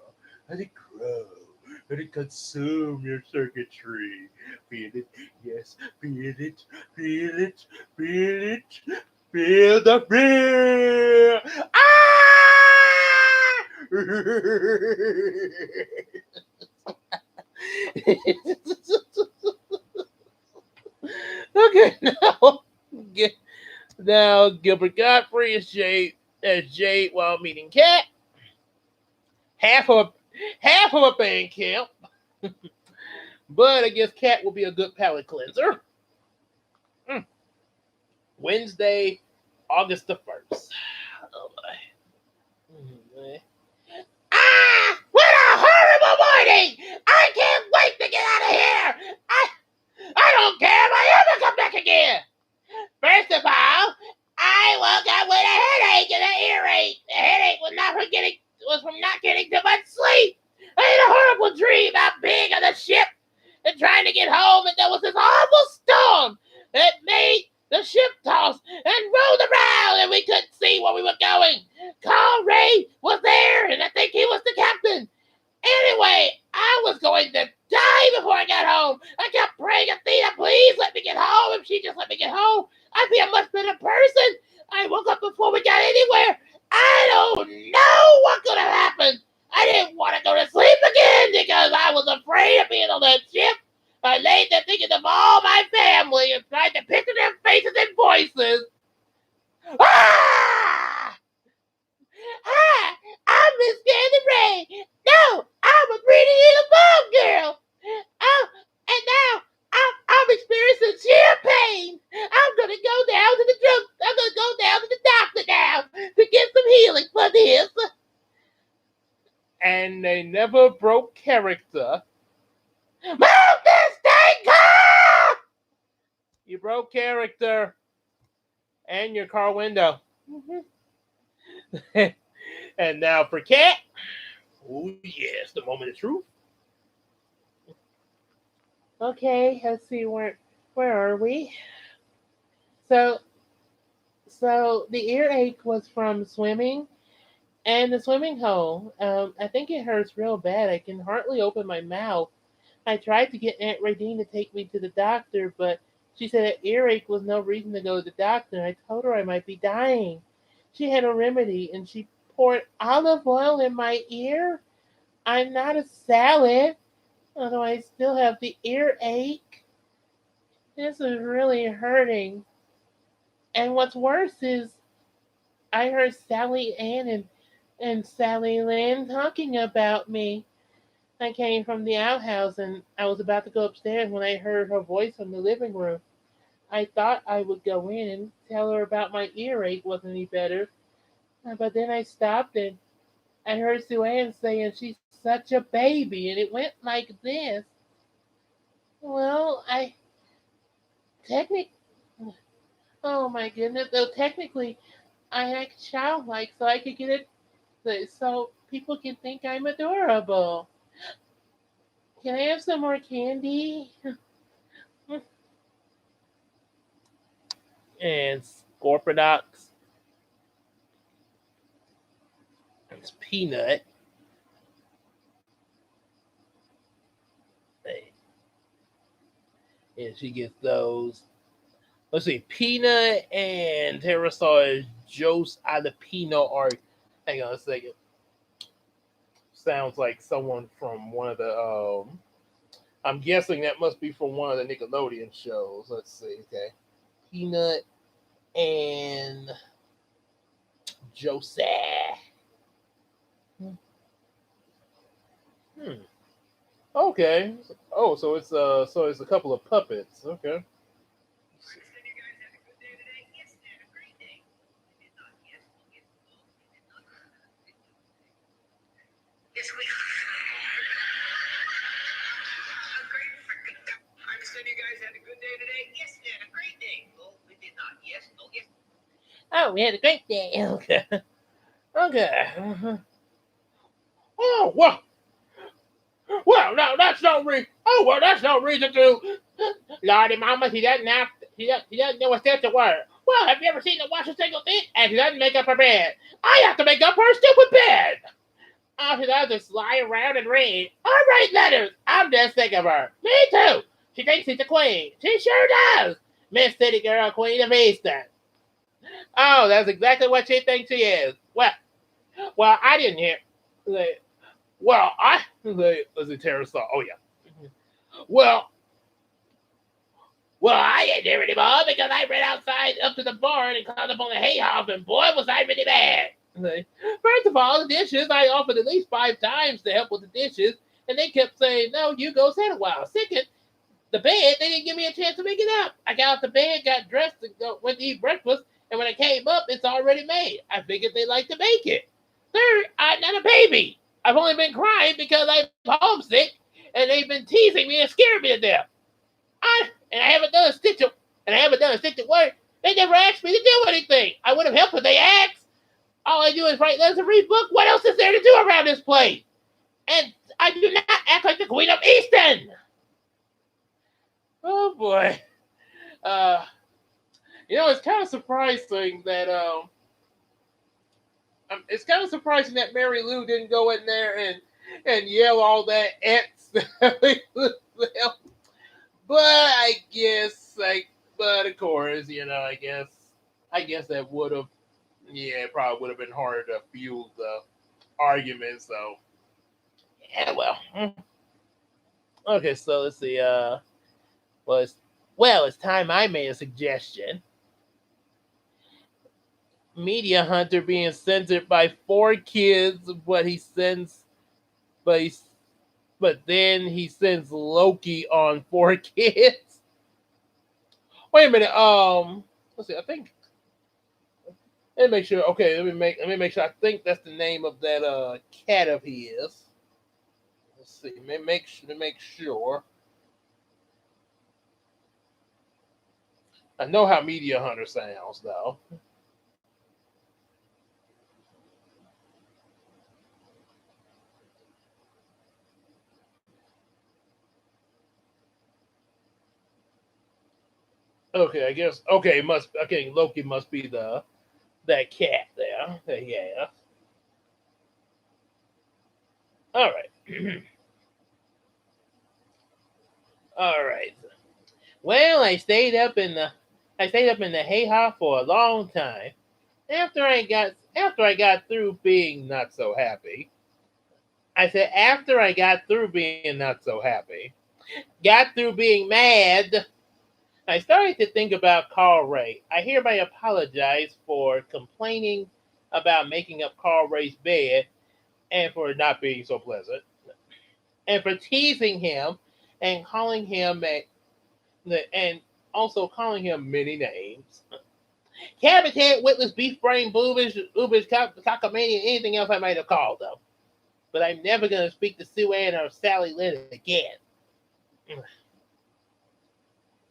And it grows. And it consumes your circuitry. Feel it, yes, feel it, feel it, feel it. Feel the fear! Ah! Okay, now Gilbert Godfrey is Jade as Jade while meeting Cat. Half of a band camp, but I guess Cat will be a good palate cleanser. Mm. Wednesday, August the 1st. Oh my. What a horrible morning! I can't wait to get out of here! I don't care if I ever come back again! First of all, I woke up with a headache and an earache. The headache was from not getting too much sleep. I had a horrible dream about being on the ship and trying to get home, and there was this awful storm that made the ship toss and rolled around, and we couldn't see where we were going. Carl Ray was there, and I think he was the captain. Anyway, I was going to die before I got home. I kept praying, Athena, please let me get home. If she just let me get home, I'd be a much better person. I woke up before we got anywhere. I don't know what could have happened. I didn't want to go to sleep again because I was afraid of being on that ship. I laid there thinking of all my family and tried to picture their faces and voices. Ah! Hi, I'm Miss Candy Ray. No, I'm a pretty little bomb girl. Oh, and now I'm experiencing sheer pain. I'm gonna go down to the drug. I'm gonna go down to the doctor now to get some healing for this. And they never broke character. Move this thing, car! You broke character and your car window. And now for Cat. Oh yes, the moment of truth. Okay, let's see where are we? So the earache was from swimming and the swimming hole. I think it hurts real bad. I can hardly open my mouth. I tried to get Aunt Radine to take me to the doctor, but she said an earache was no reason to go to the doctor. I told her I might be dying. She had a remedy and she poured olive oil in my ear. I'm not a salad, although I still have the earache. This is really hurting. And what's worse is I heard Sally Ann and Sally Lynn talking about me. I came from the outhouse and I was about to go upstairs when I heard her voice from the living room. I thought I would go in and tell her about my earache wasn't any better, but then I stopped and I heard Sue Ann saying she's such a baby, and it went like this. Well, I technically, oh my goodness, though technically I act childlike so I could get it, so people can think I'm adorable. Can I have some more candy? and Scorpionox. It's Peanut. And she gets those. Let's see, Peanut and Terrasol is Jose Alapino are. Hang on a second. Sounds like someone from one of the. I'm guessing that must be from one of the Nickelodeon shows. Let's see. Okay, Peanut and Jose. Hmm. Okay. Oh, so it's a couple of puppets. Okay. Oh, we had a great day. Okay. Okay. Oh well. Well, no, that's no reason. Oh well, that's no reason to. Lordy, Mama, he doesn't have. He doesn't know a step to word. Well, have you ever seen her wash a single thing? And she doesn't make up her bed. I have to make up her stupid bed. All she does is lie around and read. I write letters. I'm just sick of her. Me too. She thinks she's a queen. She sure does. Miss City Girl, Queen of Eastern. Oh, that's exactly what she thinks she is. Well, I didn't hear. Like, well, I let's see, Terrace. Oh yeah. Well, I ain't there anymore because I ran outside up to the barn and called up on the hayhouse, and boy, was I really bad. First of all, the dishes, I offered at least 5 times to help with the dishes, and they kept saying, no, you go sit a while. Second, the bed, they didn't give me a chance to make it up. I got out the bed, got dressed, and went to eat breakfast, and when I came up, it's already made. I figured they like to make it. Third, I'm not a baby. I've only been crying because I'm homesick, and they've been teasing me and scaring me to death. I haven't done a stitch of work. They never asked me to do anything. I would have helped if they asked. All I do is write letters and read books. What else is there to do around this place? And I do not act like the Queen of Eastern. Oh boy. Uh, it's kind of surprising that Mary Lou didn't go in there and yell all that X. But I guess, but of course, I guess that would have, yeah, it probably would have been harder to fuel the argument. So, yeah, well, okay. So let's see. Well, it's time I made a suggestion. Media Hunter being censored by 4 kids, but he, but then he sends Loki on 4 kids. Wait a minute. Let's see. I think. Let me make sure. Okay, let me make sure. I think that's the name of that cat of his. Let's see. Let me make sure. I know how Media Hunter sounds though. Okay, I guess. Okay, must. Okay, Loki must be the that cat there that he has. All right. All right. Well, I stayed up in the hayhouse for a long time. After I got through being not so happy. I said after I got through being not so happy, got through being mad, I started to think about Carl Ray. I hereby apologize for complaining about making up Carl Ray's bed and for not being so pleasant, and for teasing him and calling him and also calling him many names. Cabbage head, witless, beef brain, boobish, cockamania, anything else I might have called them. But I'm never going to speak to Sue Ann or Sally Lynn again.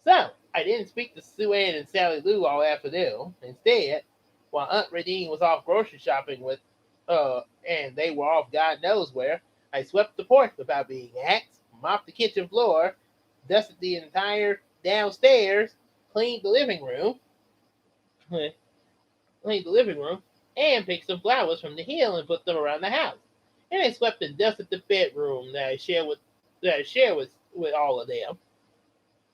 So, I didn't speak to Sue Ann and Sally Lou all afternoon. Instead, while Aunt Radine was off grocery shopping and they were off God knows where, I swept the porch without being asked, mopped the kitchen floor, dusted the entire downstairs, cleaned the living room, cleaned the living room, and picked some flowers from the hill and put them around the house. And I swept and dusted the bedroom that I shared with all of them.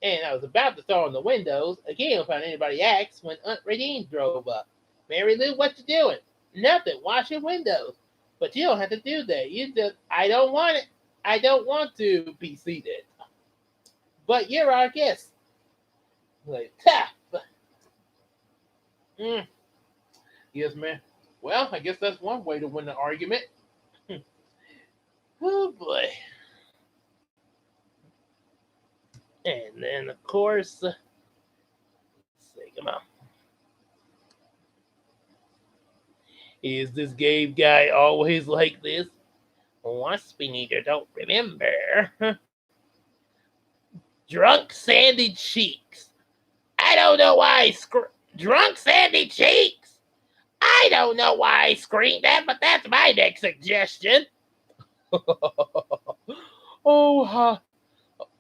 And I was about to throw on the windows again without anybody asked when Aunt Radine drove up. Mary Lou, what you doing? Nothing. Wash your windows. But you don't have to do that. You just, I don't want it. I don't want to be seated. But you're our guest. Like, tough. Mm, yes, man. Well, I guess that's one way to win the argument. Oh boy. And then, of course, let's see, come on. Is this Gabe guy always like this? Must be neither don't remember. Drunk Sandy Cheeks. I don't know why Drunk Sandy Cheeks? I don't know why I screamed that, but that's my next suggestion. Oh, hi.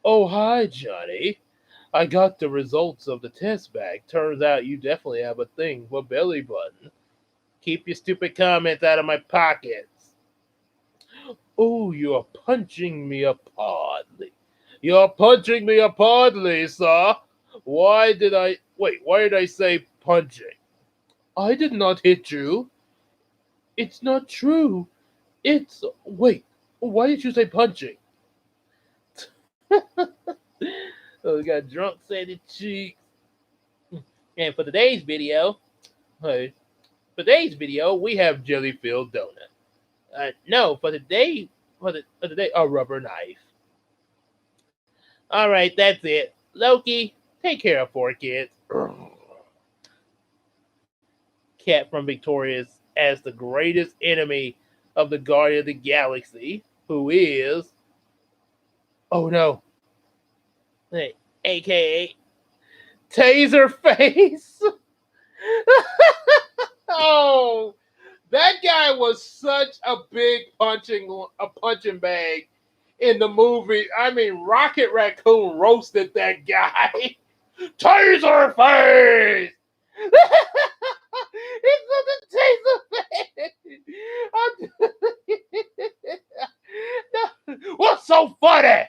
Oh, hi, Johnny. I got the results of the test back. Turns out you definitely have a thing for belly button. Keep your stupid comments out of my pockets. Oh, you're punching me apart. You're punching me apart, Lisa. Why did I say punching? I did not hit you. It's not true. Wait, why did you say punching? So we got Drunk Sandy Cheeks. And for hey, today's video, we have jelly filled donut. No, for today, a rubber knife. All right, that's it. Loki, take care of 4 kids. Cat from Victoria as the greatest enemy of the Guardian of the Galaxy, who is, oh no, hey, aka Taserface. Oh, that guy was such a big punching bag in the movie. I mean, Rocket Raccoon roasted that guy. Taserface. It's the Taserface. What's so funny?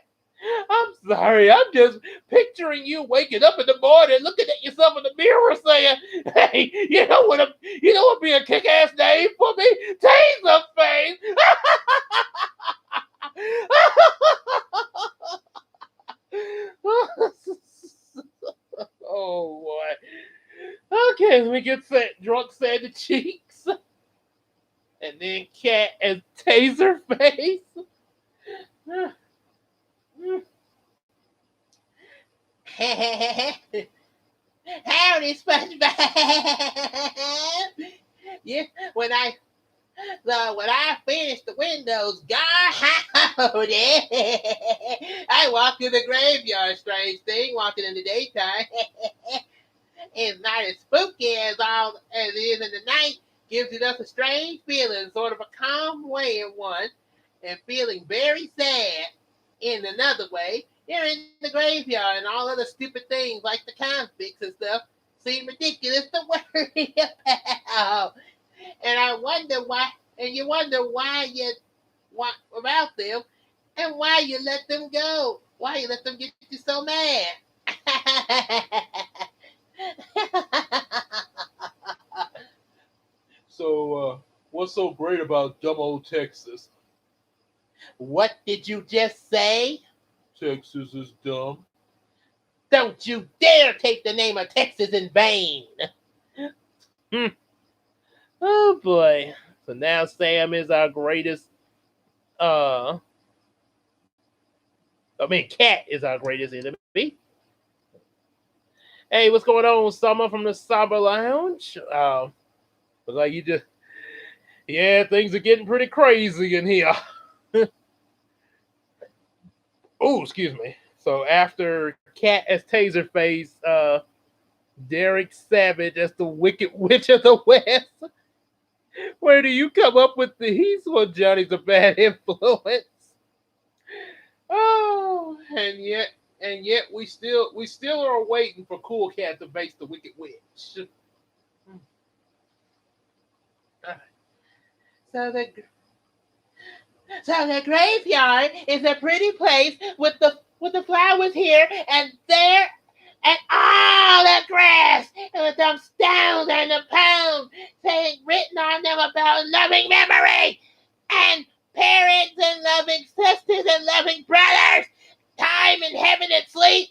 I'm sorry. I'm just picturing you waking up in the morning, looking at yourself in the mirror, saying, "Hey, you know what? Be a kick-ass name for me, Taserface." Oh boy. Okay, let me get set. Drunk Sandy Cheeks, and then Cat and Taserface. Howdy, SpongeBob. Yeah, when I when I finished the windows, God howdy. I walked through the graveyard, strange thing, walking in the daytime. It's not as spooky as it is in the night. Gives it us a strange feeling, sort of a calm way in one, and feeling very sad in another way. You're in the graveyard and all other stupid things like the convicts and stuff seem ridiculous to worry about. And I wonder why, and you wonder why about them, and why you let them go. Why you let them get you so mad. So, what's so great about dumb old Texas? What did you just say? Texas is dumb. Don't you dare take the name of Texas in vain. Hmm. Oh boy. So now Sam is our greatest Cat is our greatest enemy. Hey, what's going on, Summer from the Cyber Lounge? Looks like you just, yeah, things are getting pretty crazy in here. Oh, excuse me. So after Cat as Taserface, Derek Savage as the Wicked Witch of the West. Where do you come up with these? Well, Johnny's a bad influence. Oh, and yet we still are waiting for Cool Cat to face the Wicked Witch. So the so the graveyard is a pretty place with the flowers here and there and all the grass and with them stones and the pounds saying written on them about loving memory and parents and loving sisters and loving brothers. Time in heaven and sleep.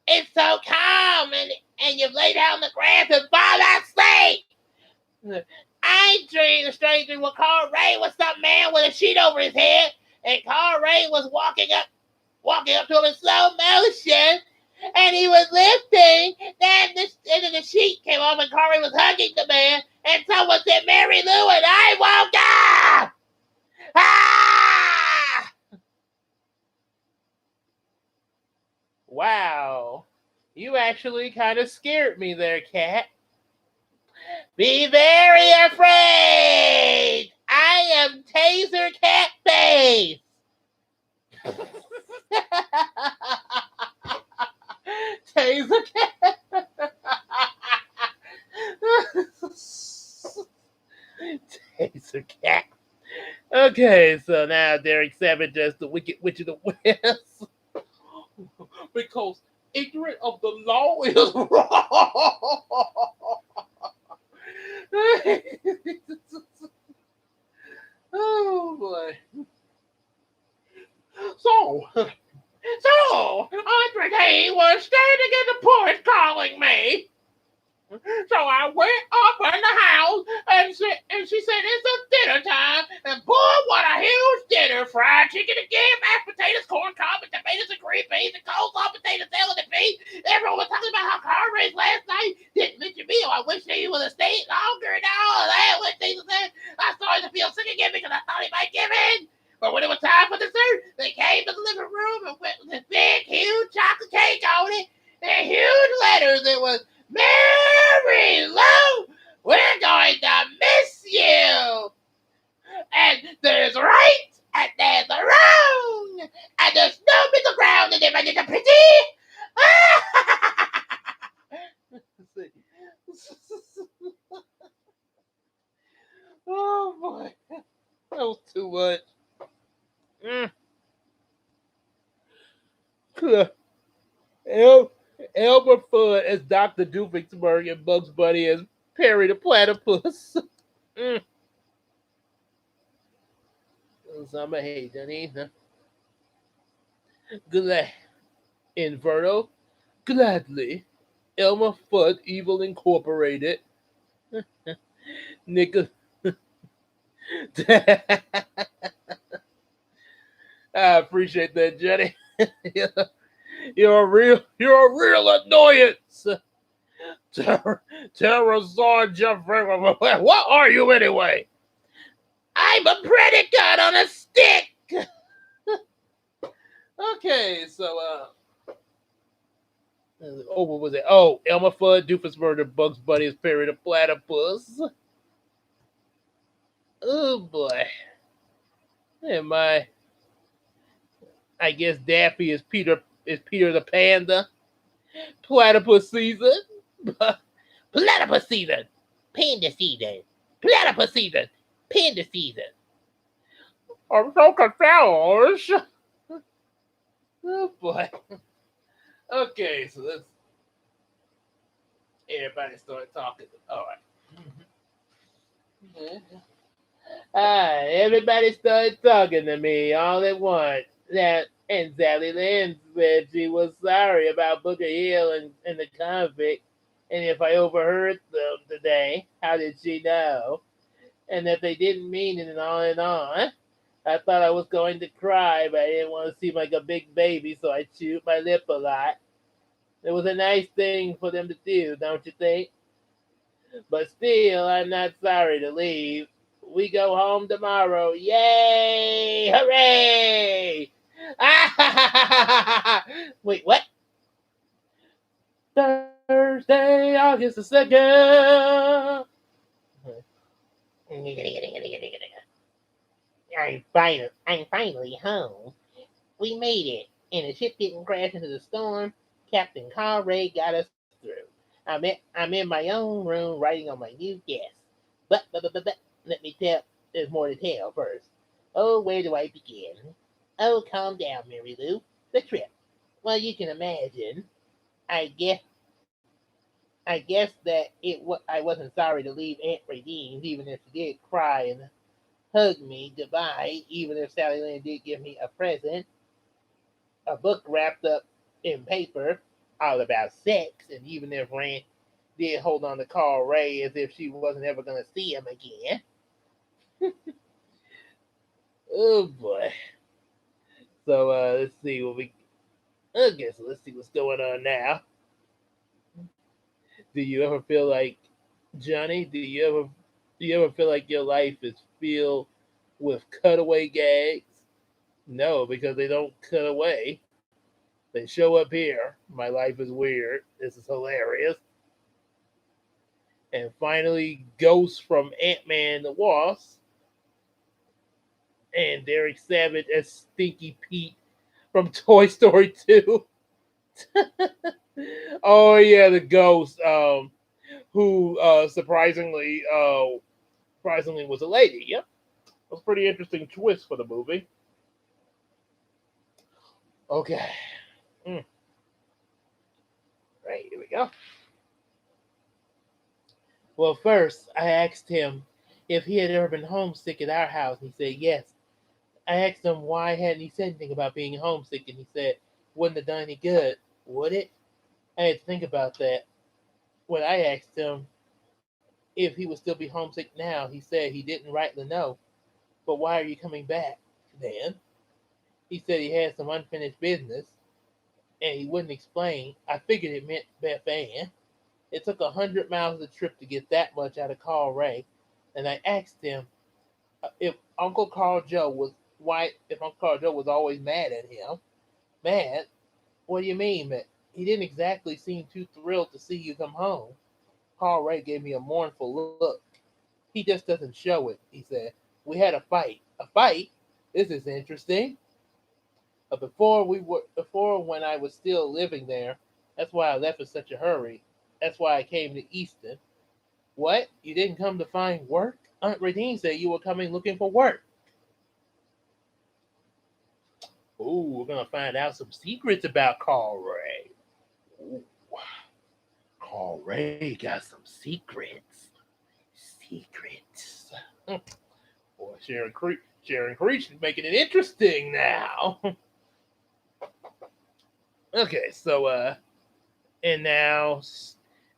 It's so calm and you lay down on the grass and fall asleep. I dreamed a strange dream where Carl Ray was some man with a sheet over his head, and Carl Ray was walking up to him in slow motion, and he was lifting. Then the sheet came off, and Carl Ray was hugging the man, and someone said, "Mary Lou," and I woke up. Ah! Wow. You actually kind of scared me there, Cat. Be very afraid. I am Taser Cat Face. Taser Cat. Taser Cat. Okay, so now Derek Savage as the Wicked Witch of the West. Because ignorant of the law is wrong. Oh boy. So Andre Day was standing in the porch calling me. So I went up in the house and she said it's a dinner time. And boy, what a huge dinner. Fried chicken again, mashed potatoes, corn cob, and tomatoes and green beans, and coleslaw, potato salad, and beef. Everyone was talking about how car race last night didn't mention me. Oh, I wish he would have stayed longer and all that. What things said. I started to feel sick again because I thought he might give in. But when it was time for dessert, they came to the living room and went with this big, huge chocolate cake on it and huge letters. It was Mary Lou, we're going to miss you. And there's right and there's wrong. And there's no middle ground. And if I get a pretty. Oh boy. That was too much. Elmer Fudd as Dr. Doofenshmirtz and Bugs Bunny as Perry the Platypus. Some hate, Johnny. Glad. Inverto. Gladly. Elmer Fudd Evil Incorporated. Nickel. I appreciate that, Jenny. You're a real annoyance. Terrazon Jeffrey. What are you anyway? I'm a predicate on a stick. Okay, so what was it? Oh, Elmer Fudd, Doofenshmirtz, Bugs Bunny is Perry the Platypus. Oh boy. And I guess Daffy is Peter the Panda. Platypus season. Platypus season. Panda season. Platypus season. Panda season. I'm so confused. Oh boy. Okay, so let's everybody start talking. All right. Everybody started talking to me all at once. And Sally Lynn said she was sorry about Booker Hill and the convict. And if I overheard them today, how did she know? And that they didn't mean it and on and on. I thought I was going to cry, but I didn't want to seem like a big baby, so I chewed my lip a lot. It was a nice thing for them to do, don't you think? But still, I'm not sorry to leave. We go home tomorrow. Yay! Hooray! Wait, what? Thursday, August the 2nd. I'm finally home. We made it, and the ship didn't crash into the storm. Captain Conrad got us through. I'm in my own room writing on my new guest. But Let me tell. There's more to tell first. Oh, where do I begin? Oh, calm down, Mary Lou. The trip. Well, you can imagine. I guess. I guess that I wasn't sorry to leave Aunt Radine's, even if she did cry and hug me goodbye. Even if Sally Lynn did give me a present, a book wrapped up in paper, all about sex, and even if Rand did hold on to Carl Ray as if she wasn't ever going to see him again. Oh boy. So let's see what we. Okay, so let's see what's going on now. Do you ever feel like Johnny? Do you ever feel like your life is filled with cutaway gags? No, because they don't cut away. They show up here. My life is weird. This is hilarious. And finally, Ghost from Ant Man the Wasp and Derek Savage as Stinky Pete from Toy Story 2. Oh yeah, the ghost who surprisingly was a lady. Yep. It was a pretty interesting twist for the movie. Okay. Mm, right, here we go. Well, first, I asked him if he had ever been homesick at our house, and he said yes. I asked him why hadn't he said anything about being homesick, and he said, wouldn't have done any good, would it? I had to think about that. When I asked him if he would still be homesick now, he said he didn't rightly know. But why are you coming back, then? He said he had some unfinished business, and he wouldn't explain. I figured it meant Beth Ann. It took 100 miles of the trip to get that much out of Carl Ray, and I asked him if Uncle Carl Joe was if Uncle Carl Joe was always mad at him. Mad? What do you mean, man? He didn't exactly seem too thrilled to see you come home. Carl Ray gave me a mournful look. He just doesn't show it, he said. We had a fight. A fight? This is interesting. Before when I was still living there, that's why I left in such a hurry. That's why I came to Easton. What? You didn't come to find work? Aunt Radine said you were coming looking for work. Ooh, we're gonna find out some secrets about Carl Ray. Ooh, Carl Ray got some secrets. Secrets. Boy, Sharon Creech is making it interesting now. Okay, so and now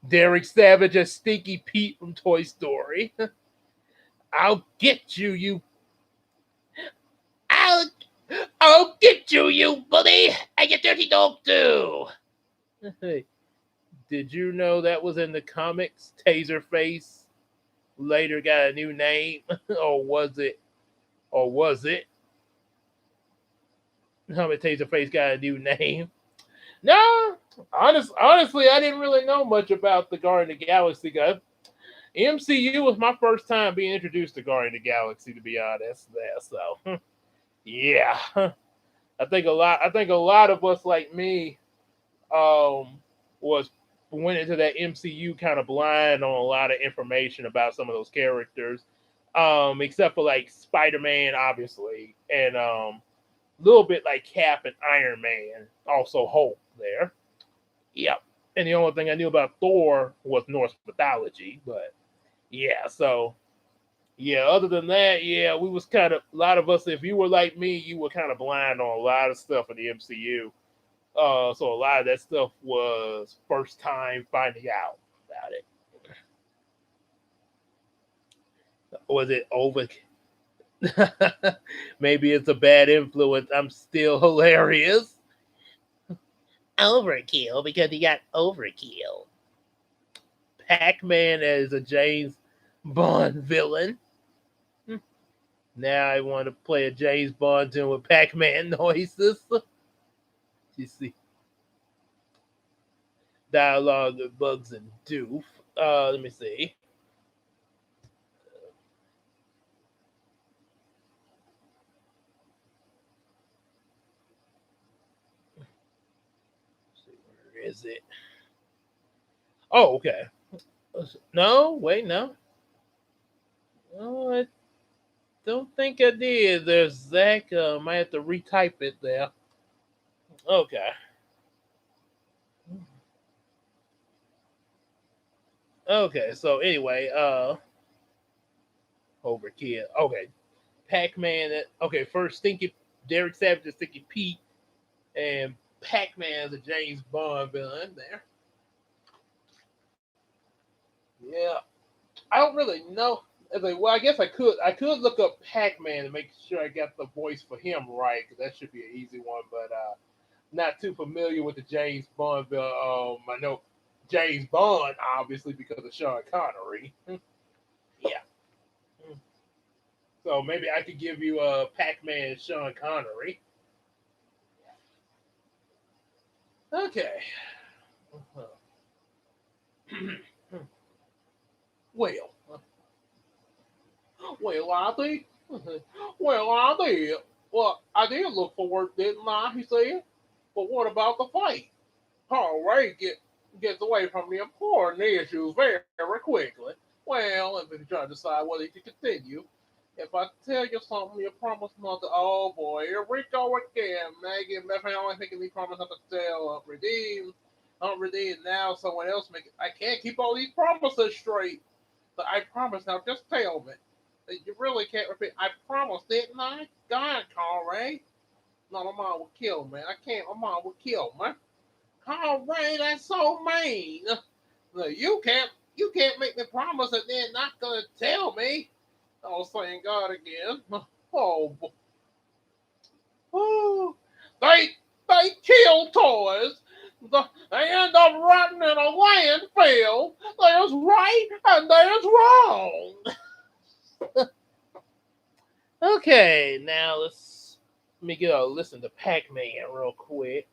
Derek Savage as Stinky Pete from Toy Story. I'll get you, you. I'll, I'll get you, you bully, and you dirty dog too. Hey, did you know that was in the comics? Taserface later got a new name, or was it? Or was it? How many Taserface got a new name? No, honestly, I didn't really know much about the Guardian of the Galaxy guy. MCU was my first time being introduced to Guardian of the Galaxy, to be honest. There, so yeah, I think a lot of us like me was went into that MCU kind of blind on a lot of information about some of those characters, except for like Spider Man, obviously, and a little bit like Cap and Iron Man, also Hulk there. Yep. And the only thing I knew about Thor was Norse mythology, but yeah, so yeah, other than that, yeah, we was kind of a lot of us. If you were like me, you were kind of blind on a lot of stuff in the MCU. So a lot of that stuff was first time finding out about it. Was it over? Maybe it's a bad influence. I'm still hilarious. Overkill because he got overkill. Pac-Man as a James Bond villain. Now I want to play a James Bond tune with Pac-Man noises. You see, dialogue with Bugs and Doof. Let me see. Where is it? Oh, okay. No, wait, no. Oh, I don't think I did. There's Zach. Might have to retype it there. Okay. Okay. So anyway, overkill. Okay. Pac-Man. Okay. First, Stinky Derek Savage is Stinky Pete, and Pac-Man is a James Bond villain there. Yeah. I don't really know. Well, I guess I could. I could look up Pac-Man and make sure I got the voice for him right, because that should be an easy one. But not too familiar with the James Bond. I know James Bond obviously because of Sean Connery. Yeah. So maybe I could give you Pac-Man and Sean Connery. Okay. well, I think. Well, I did. Well, I did look for work, didn't I? He said. But what about the fight? Paul Ray gets away from the important issues very quickly. Well, if you try to decide whether you can continue, if I tell you something, you promise not to. Oh boy, here we go again. Maggie and Bethany only thinking me promise not to tell. Redeem. Don't redeem now. Someone else make it. I can't keep all these promises straight. So I promise now. Just tell me. You really can't repeat. I promised, didn't I? God, Paul Ray. No, my mom would kill me. I can't. My mom would kill me. All right, that's so mean. Look, you can't make me promise that they're not gonna tell me. I was saying God again. Oh, oh. they kill toys. They end up rotting in a landfill. There's right and there's wrong. Okay, now let me get a listen to Pac-Man real quick.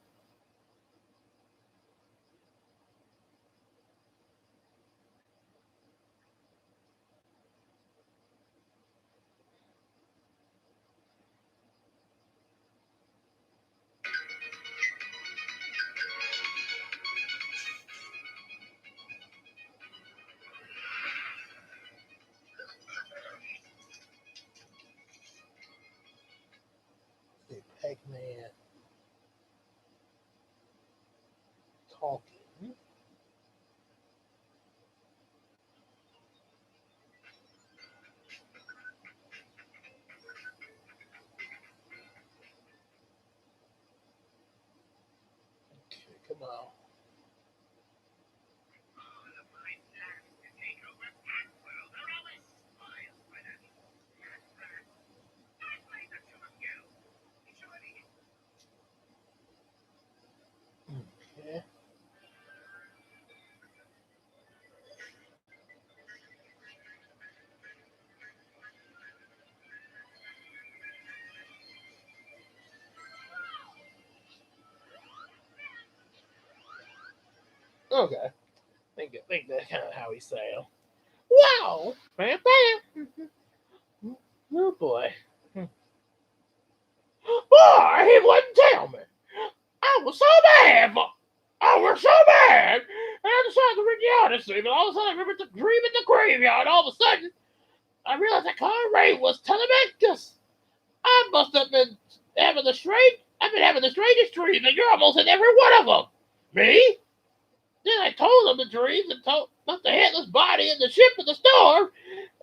Pac-Man talking. Okay, come on. Okay. Okay. I think that's kind of how he sounds. Wow, bam, bam. Oh boy. Boy, he wouldn't tell me. I was so mad. I was so mad. And I decided to ring you out and see, but all of a sudden I remembered the dream in the graveyard. All of a sudden, I realized that Conor Ray was telling me this. I must have been having the strange. I've been having the strangest dreams, and you're almost in every one of them. Me? Then I told him the dreams and told about the headless body and the ship and the storm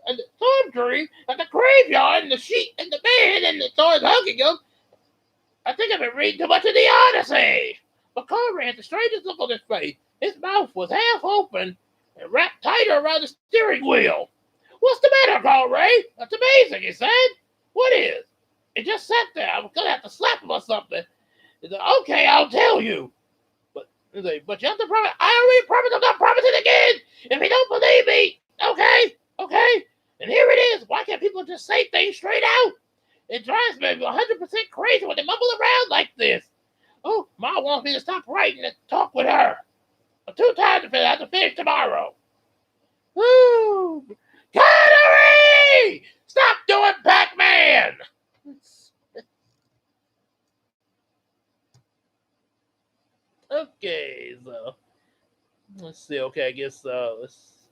and the storm dream and the graveyard and the sheet and the bed and the stars hugging him. I think I've been reading too much of the Odyssey. But Conrad had the strangest look on his face. His mouth was half open and wrapped tighter around the steering wheel. What's the matter, Conrad? That's amazing, he said. What is? He just sat there. I'm gonna have to slap him or something. He said, okay, I'll tell you. But you have to promise. I already promised. I'm not promising again. If you don't believe me, okay. And here it is. Why can't people just say things straight out? It drives me 100% crazy when they mumble around like this. Oh, Ma wants me to stop writing and talk with her. 2 times to finish. I have to finish tomorrow. Woo! Connery! Stop doing Pac-Man! Okay, so let's see. Okay, I guess let's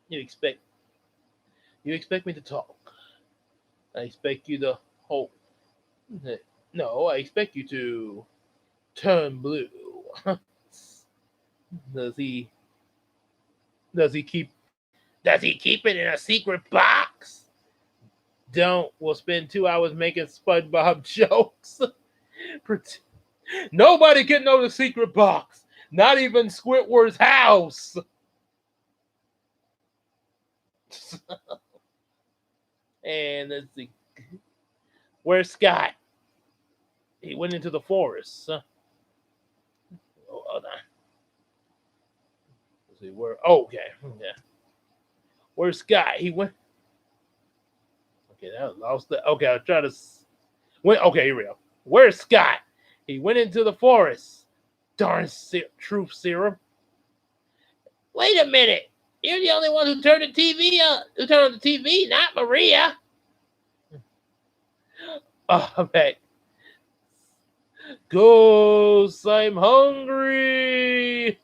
you expect You expect me to talk. I expect you to hold. No, I expect you to turn blue. does he? Does he keep? Does he keep it in a secret box? Don't. We'll spend 2 hours making SpongeBob jokes. Nobody can know the secret box. Not even Squidward's house. And let's see. Where's Scott? He went into the forest. Oh, hold on. Let's see where. Oh, okay. Yeah. Where's Scott? He went. Okay, that lost the. Okay, I'll try to. Went. Okay, here we go. Where's Scott? He went into the forest. Darn truth serum. Wait a minute. You're the only one who turned the TV on. Who turned on the TV, not Maria. Oh, man. Ghost, I'm hungry.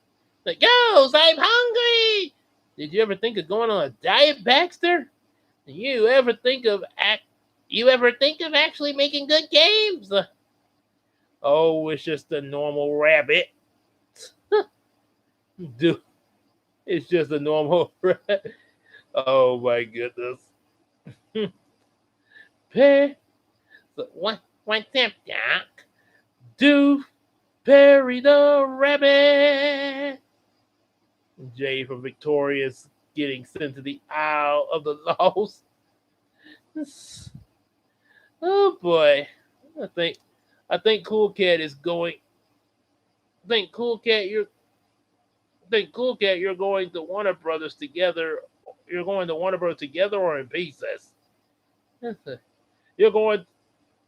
Like, Ghost, I'm hungry. Did you ever think of going on a diet, Baxter? You ever think of actually making good games? Oh, it's just a normal rabbit. Dude, it's just a normal rabbit. Oh my goodness. Pay. What's up, Doc? Do Perry the rabbit. Jay from Victoria's getting sent to the Isle of the Lost. Oh boy. I think Cool Cat is going. You're going to Warner Brothers together. You're going to Warner Brothers together or in pieces. You're going.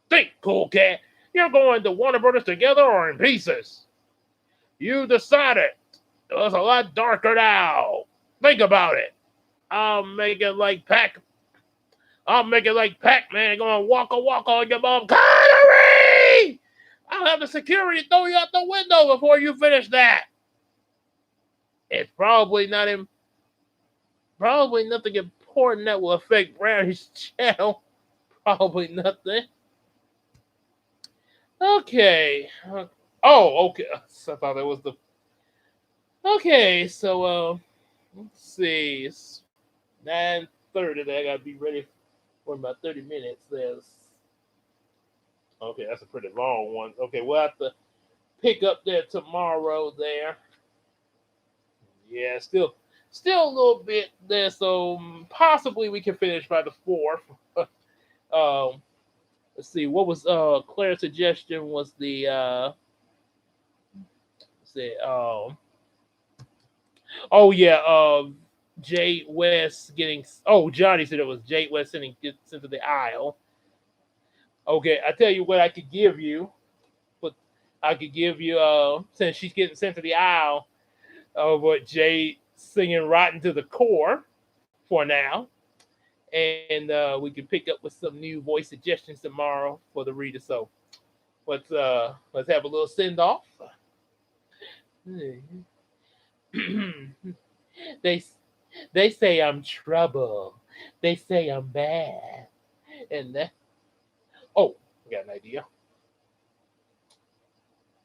Think, Cool Cat. You're going to Warner Brothers together or in pieces. You decided. It's a lot darker now. Think about it. I'll make it like Pac-Man going waka waka on your mom. Connery! I'll have the security throw you out the window before you finish that. It's probably nothing important that will affect Brownie's channel. Probably nothing. Okay. Oh, okay. I thought that was the. Okay, so let's see. It's 9:30. I gotta be ready for about 30 minutes. Okay, that's a pretty long one. Okay, we'll have to pick up there tomorrow. There. Yeah, still a little bit there. So possibly we can finish by the 4th. um, let's see. What was Claire's suggestion? Was the say oh yeah, Jay West getting. Oh, Johnny said it was Jay West get sent to the aisle. Okay, I tell you what I could give you, but I could give you since she's getting sent to the aisle, what Jay singing "Rotten to the Core" for now, and we can pick up with some new voice suggestions tomorrow for the reader. So let's have a little send off. they they say I'm trouble. They say I'm bad, and that. Oh, I got an idea.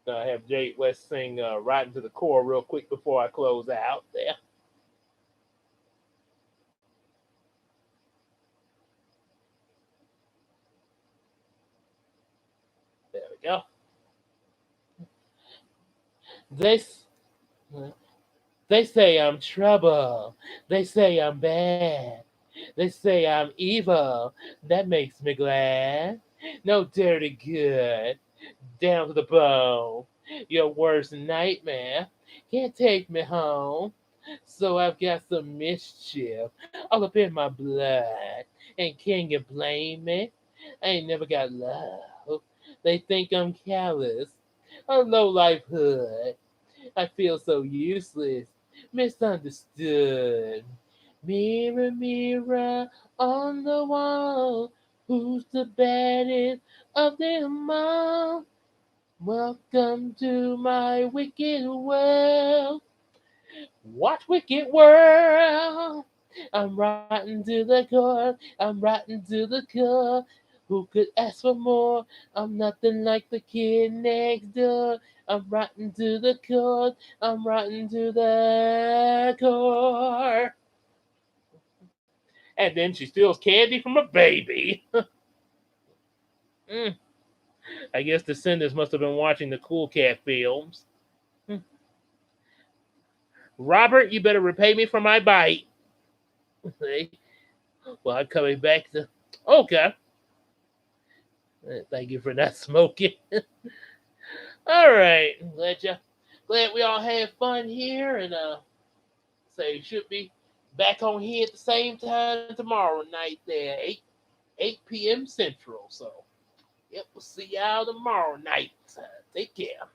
Have Jade West sing "Rotten to the Core" real quick before I close out. There we go. They they say I'm trouble. They say I'm bad. They say I'm evil. That makes me glad. No dirty good. Down to the bone. Your worst nightmare. Can't take me home. So I've got some mischief all up in my blood. And can you blame me? I ain't never got love. They think I'm callous. A low life hood. I feel so useless, misunderstood. Mirror, mirror on the wall, who's the baddest of them all? Welcome to my wicked world. What wicked world? I'm rotten to the core. I'm rotten to the core. Who could ask for more? I'm nothing like the kid next door. I'm rotten to the core. I'm rotten to the core. And then she steals candy from a baby. Mm, I guess the Descendants must have been watching the Cool Cat films. Mm. Robert, you better repay me for my bite. See? Well, I'm coming back to. Okay. Thank you for not smoking. All right. Glad we all had fun here, and say should be back on here at the same time tomorrow night there, 8 p.m. Central. So, yep, we'll see y'all tomorrow night. Take care.